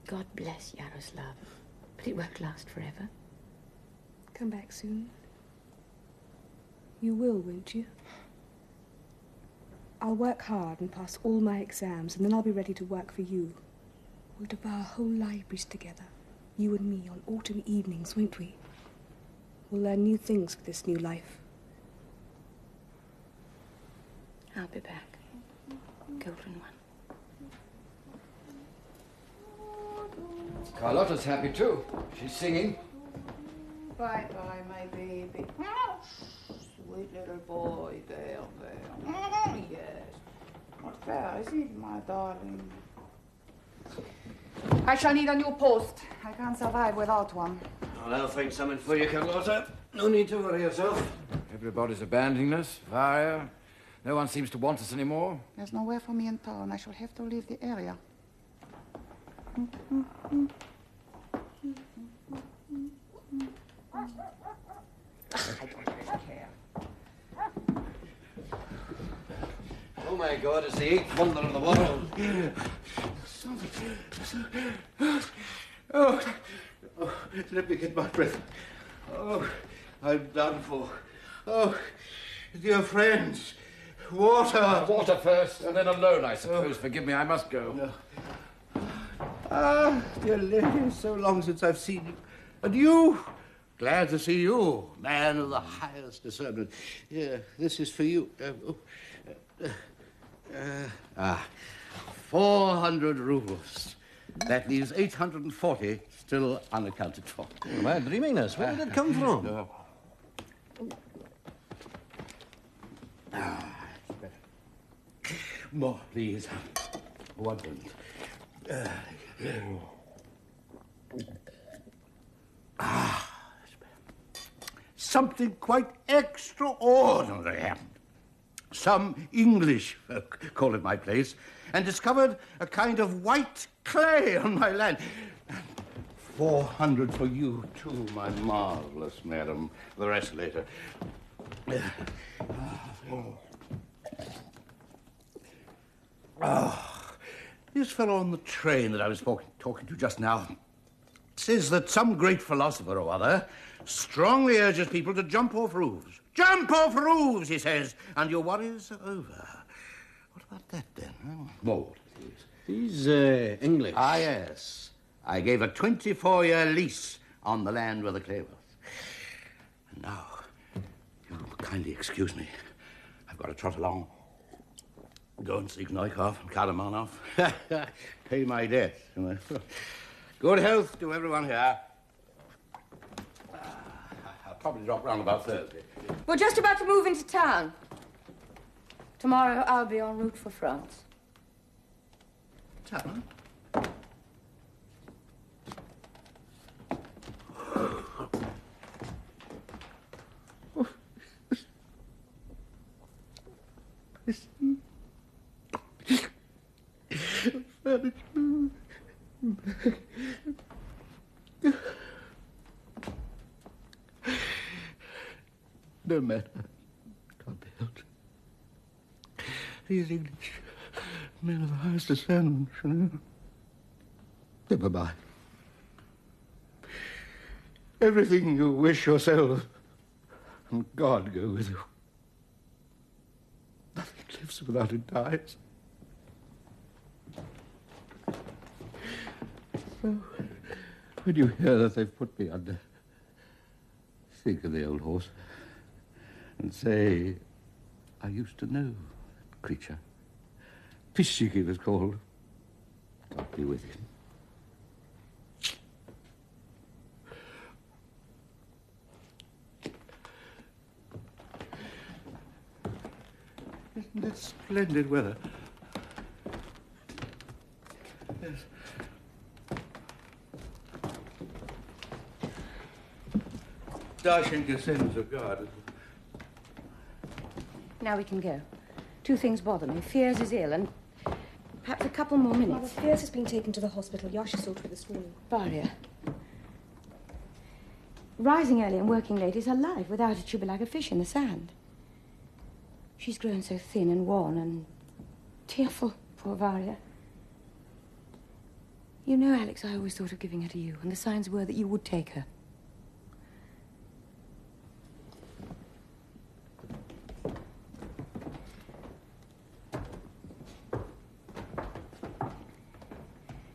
God bless Yaroslav. But it won't last forever. Come back soon. You will, won't you? I'll work hard and pass all my exams, and then I'll be ready to work for you. We'll devour whole libraries together, you and me, on autumn evenings, won't we? We'll learn new things for this new life. I'll be back. Golden one. Carlotta's happy too. She's singing. Bye-bye, my baby. Sweet little boy, there. Yes. What fair is it, my darling? I shall need a new post. I can't survive without one. Well, I'll find something for you, Carlotta. No need to worry yourself. Everybody's abandoning us. Varia. No one seems to want us anymore. There's nowhere for me in town. I shall have to leave the area. I don't care. Oh, my God, it's the eighth wonder of the world. Oh, let me get my breath. Oh, I'm done for. Oh, dear friends, water. Water first, and then alone, I suppose. Forgive me, I must go. Ah, dear lady, so long since I've seen you. And you, glad to see you, man of the highest discernment. Yeah, this is for you. 400 rubles. That leaves 840 still unaccounted for. Am I dreaming this? Where did it come from? More, please. One minute. Something quite extraordinary happened. Some English folk call at my place and discovered a kind of white clay on my land. 400 for you, too, my marvelous madam. The rest later. This fellow on the train that I was talking to just now says that some great philosopher or other strongly urges people to jump off roofs. Jump off roofs, he says, and your worries are over. What about that, then? More, please. He's English. Ah, yes. I gave a 24-year lease on the land where the clay was. And now, you kindly excuse me. I've got to trot along. Go and seek Neukhoff and Karamanov. Pay my debt. Good health to everyone here. I'll probably drop round about Thursday. We're just about to move into town. Tomorrow I'll be en route for France. Town? No matter. Can't be helped. These English men of the highest discernment, you know. Never mind. Everything you wish yourself, and God go with you. Nothing lives without it dies. So, when you hear that they've put me under, think of the old horse and say, I used to know that creature. Pischik he was called. God be with him. Isn't it splendid weather? Yes. Dashing descends of God. Now we can go. Two things bother me. Fiers is ill, and perhaps a couple more minutes. Mother, Fiers has been taken to the hospital. Yasha saw to it this morning. Varia. Rising early and working late is her life. Without it, she'll be like a fish in the sand. She's grown so thin and worn and tearful, poor Varia. You know, Alex, I always thought of giving her to you, and the signs were that you would take her.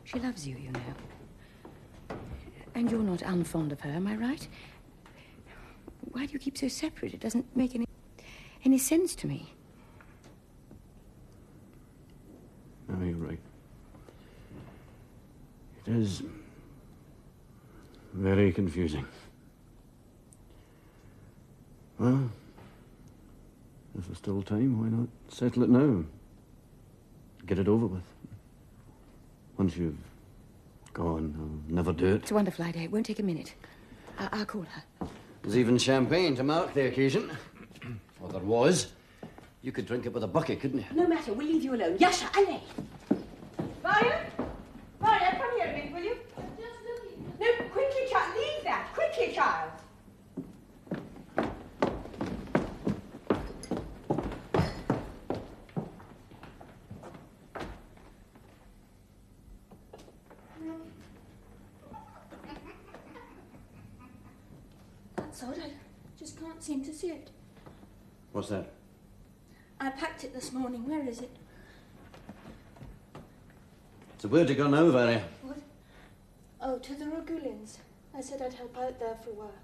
She loves you, you know. And you're not unfond of her, am I right? Why do you keep so separate? It doesn't make any sense to me. No, you're right. It is Very confusing. Well, if there's still time, why not settle it now? Get it over with. Once you've gone, I'll never do it. It's a wonderful idea. It won't take a minute. I'll call her. There's even champagne to mark the occasion. Or there was. You could drink it with a bucket, couldn't you? No matter, we'll leave you alone. Yasha, allez! Varya? Varya, come here a minute, will you? I'm just looking. No, quickly, child. Leave that. Quickly, child. That's odd. I just can't seem to see it. What's that? I packed it this morning. Where is it? So where'd you go now, Varya? What? Oh, to the Rogulins. I said I'd help out there for a while.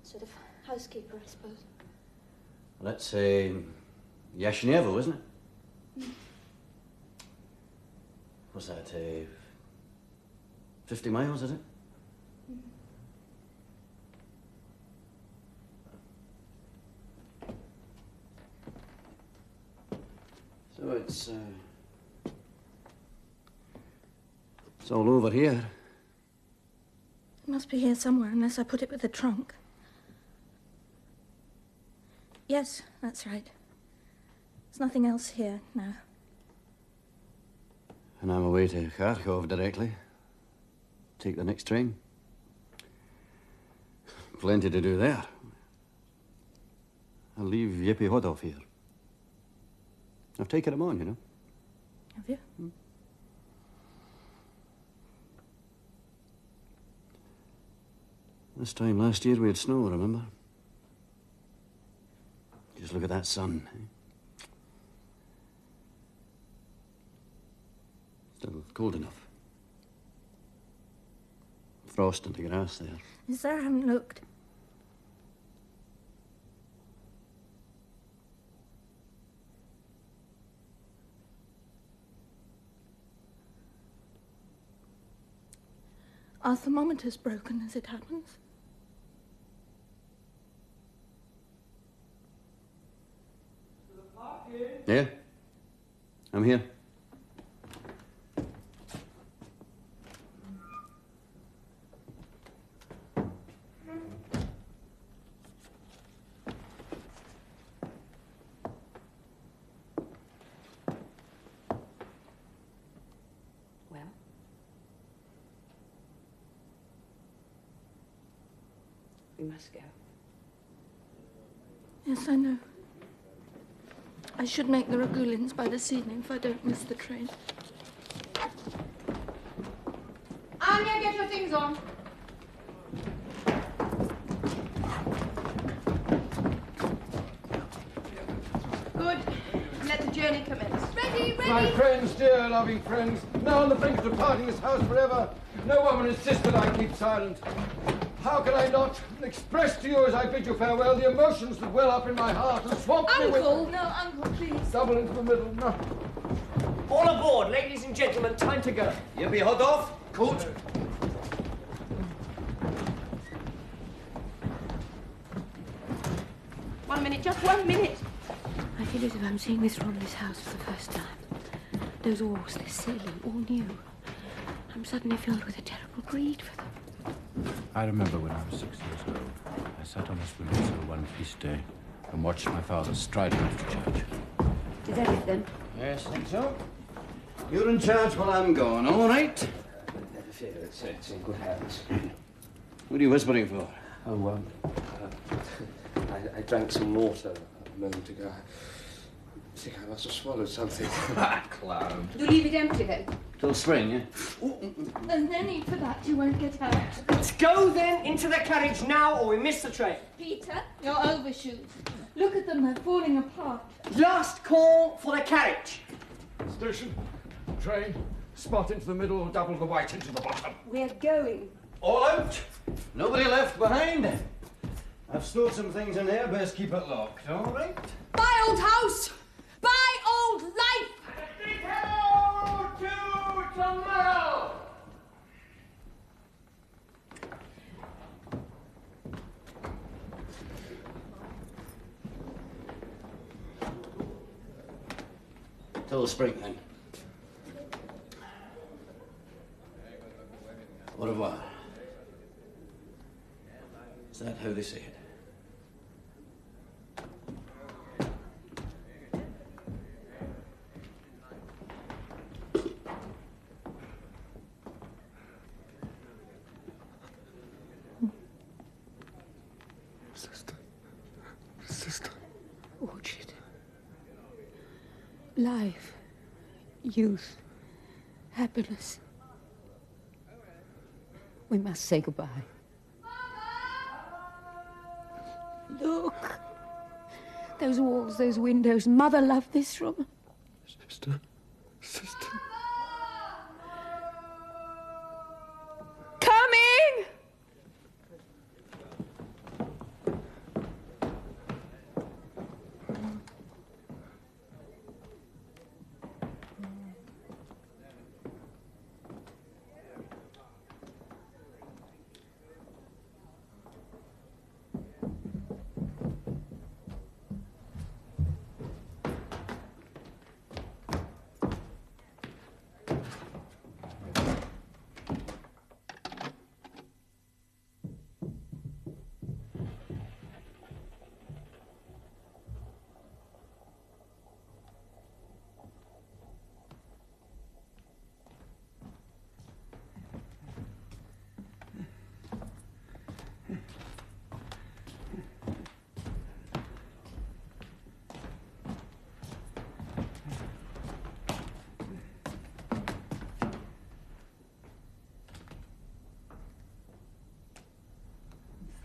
Sort of housekeeper, I suppose. That's Yashnevo, isn't it? What's that, 50 miles, is it? So it's all over here. It must be here somewhere, unless I put it with the trunk. Yes, that's right. There's nothing else here now. And I'm away to Kharkov directly. Take the next train. Plenty to do there. I'll leave Yippee Hodov here. I've taken him on, you know. Have you? This time last year we had snow, remember? Just look at that sun. Still cold enough. Frost in the grass there. Is there? I haven't looked. Our thermometer's broken as it happens. Yeah? I'm here. Well? We must go. Yes, I know. I should make the Ragulins by this evening if I don't miss the train. Anya, get your things on. Good. Let the journey commence. Ready, ready. My friends, dear loving friends, now on the brink of departing this house forever, no one will insist that I keep silent. How can I not express to you as I bid you farewell the emotions that well up in my heart and swamp me with... Uncle! No, Uncle, please. Double into the middle. No. All aboard, ladies and gentlemen, time to go. Yippee Hodov, coat. One minute, just 1 minute. I feel as if I'm seeing this Romney's house for the first time. Those oars, this sailing, all new. I'm suddenly filled with a terrible greed for them. I remember when I was 6 years old. I sat on this windowsill one feast day and watched my father stride off to church. Is that it then? Yes, I think so. You're in charge while I'm gone, all right? Never fear, it's in good hands. What are you whispering for? Oh, I drank some water a moment ago. I think I must have swallowed something. Clown. You leave it empty then. Till spring, yeah? There's no need for that. You won't get out. Let's go then into the carriage now or we miss the train. Peter, your overshoes. Look at them. They're falling apart. Last call for the carriage. Station, train, spot into the middle, double the white into the bottom. We're going. All out. Nobody left behind. I've stored some things in there. Best keep it locked, all right? Bye, old house. Bye, old life. Big hello to tomorrow. Till spring, then. Au revoir. Is that how they say it? Sister. Orchard. Life. Youth. Happiness. We must say goodbye. Look. Those walls, those windows. Mother loved this room. Sister. Coming!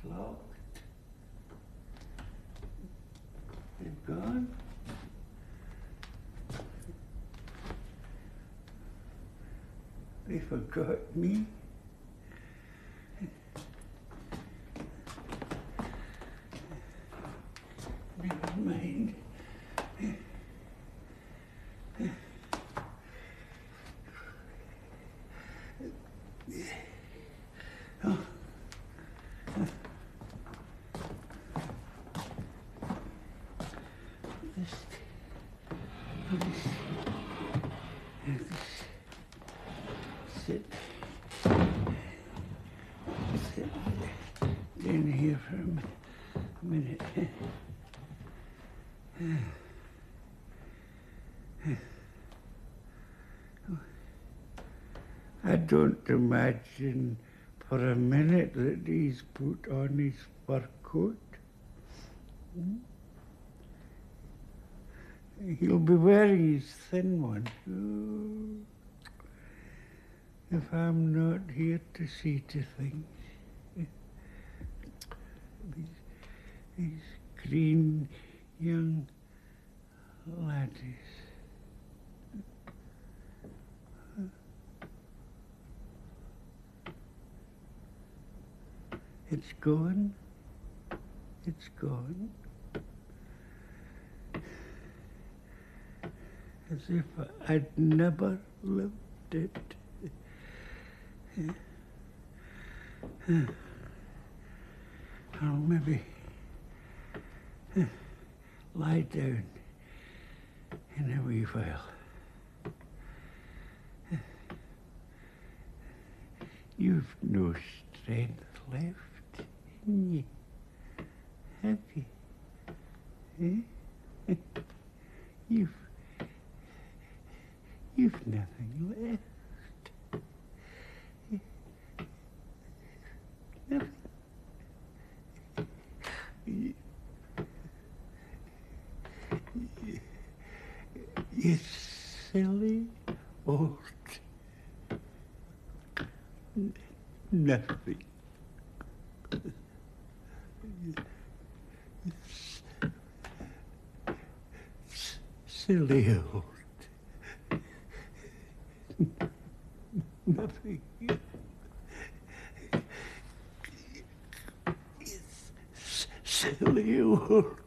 Locked. They've gone. They forgot me. Never mind. Oh. Sit in here for a minute. I don't imagine for a minute that he's put on his fur coat. He'll be wearing his thin one. Oh, if I'm not here to see to things. These green young laddies. It's gone. It's gone. As if I'd never lived it. I'll maybe lie down in a wee while. You've no strength left in you, have you? You've nothing left. Nothing. You silly old nothing. Silly old nothing. Silly old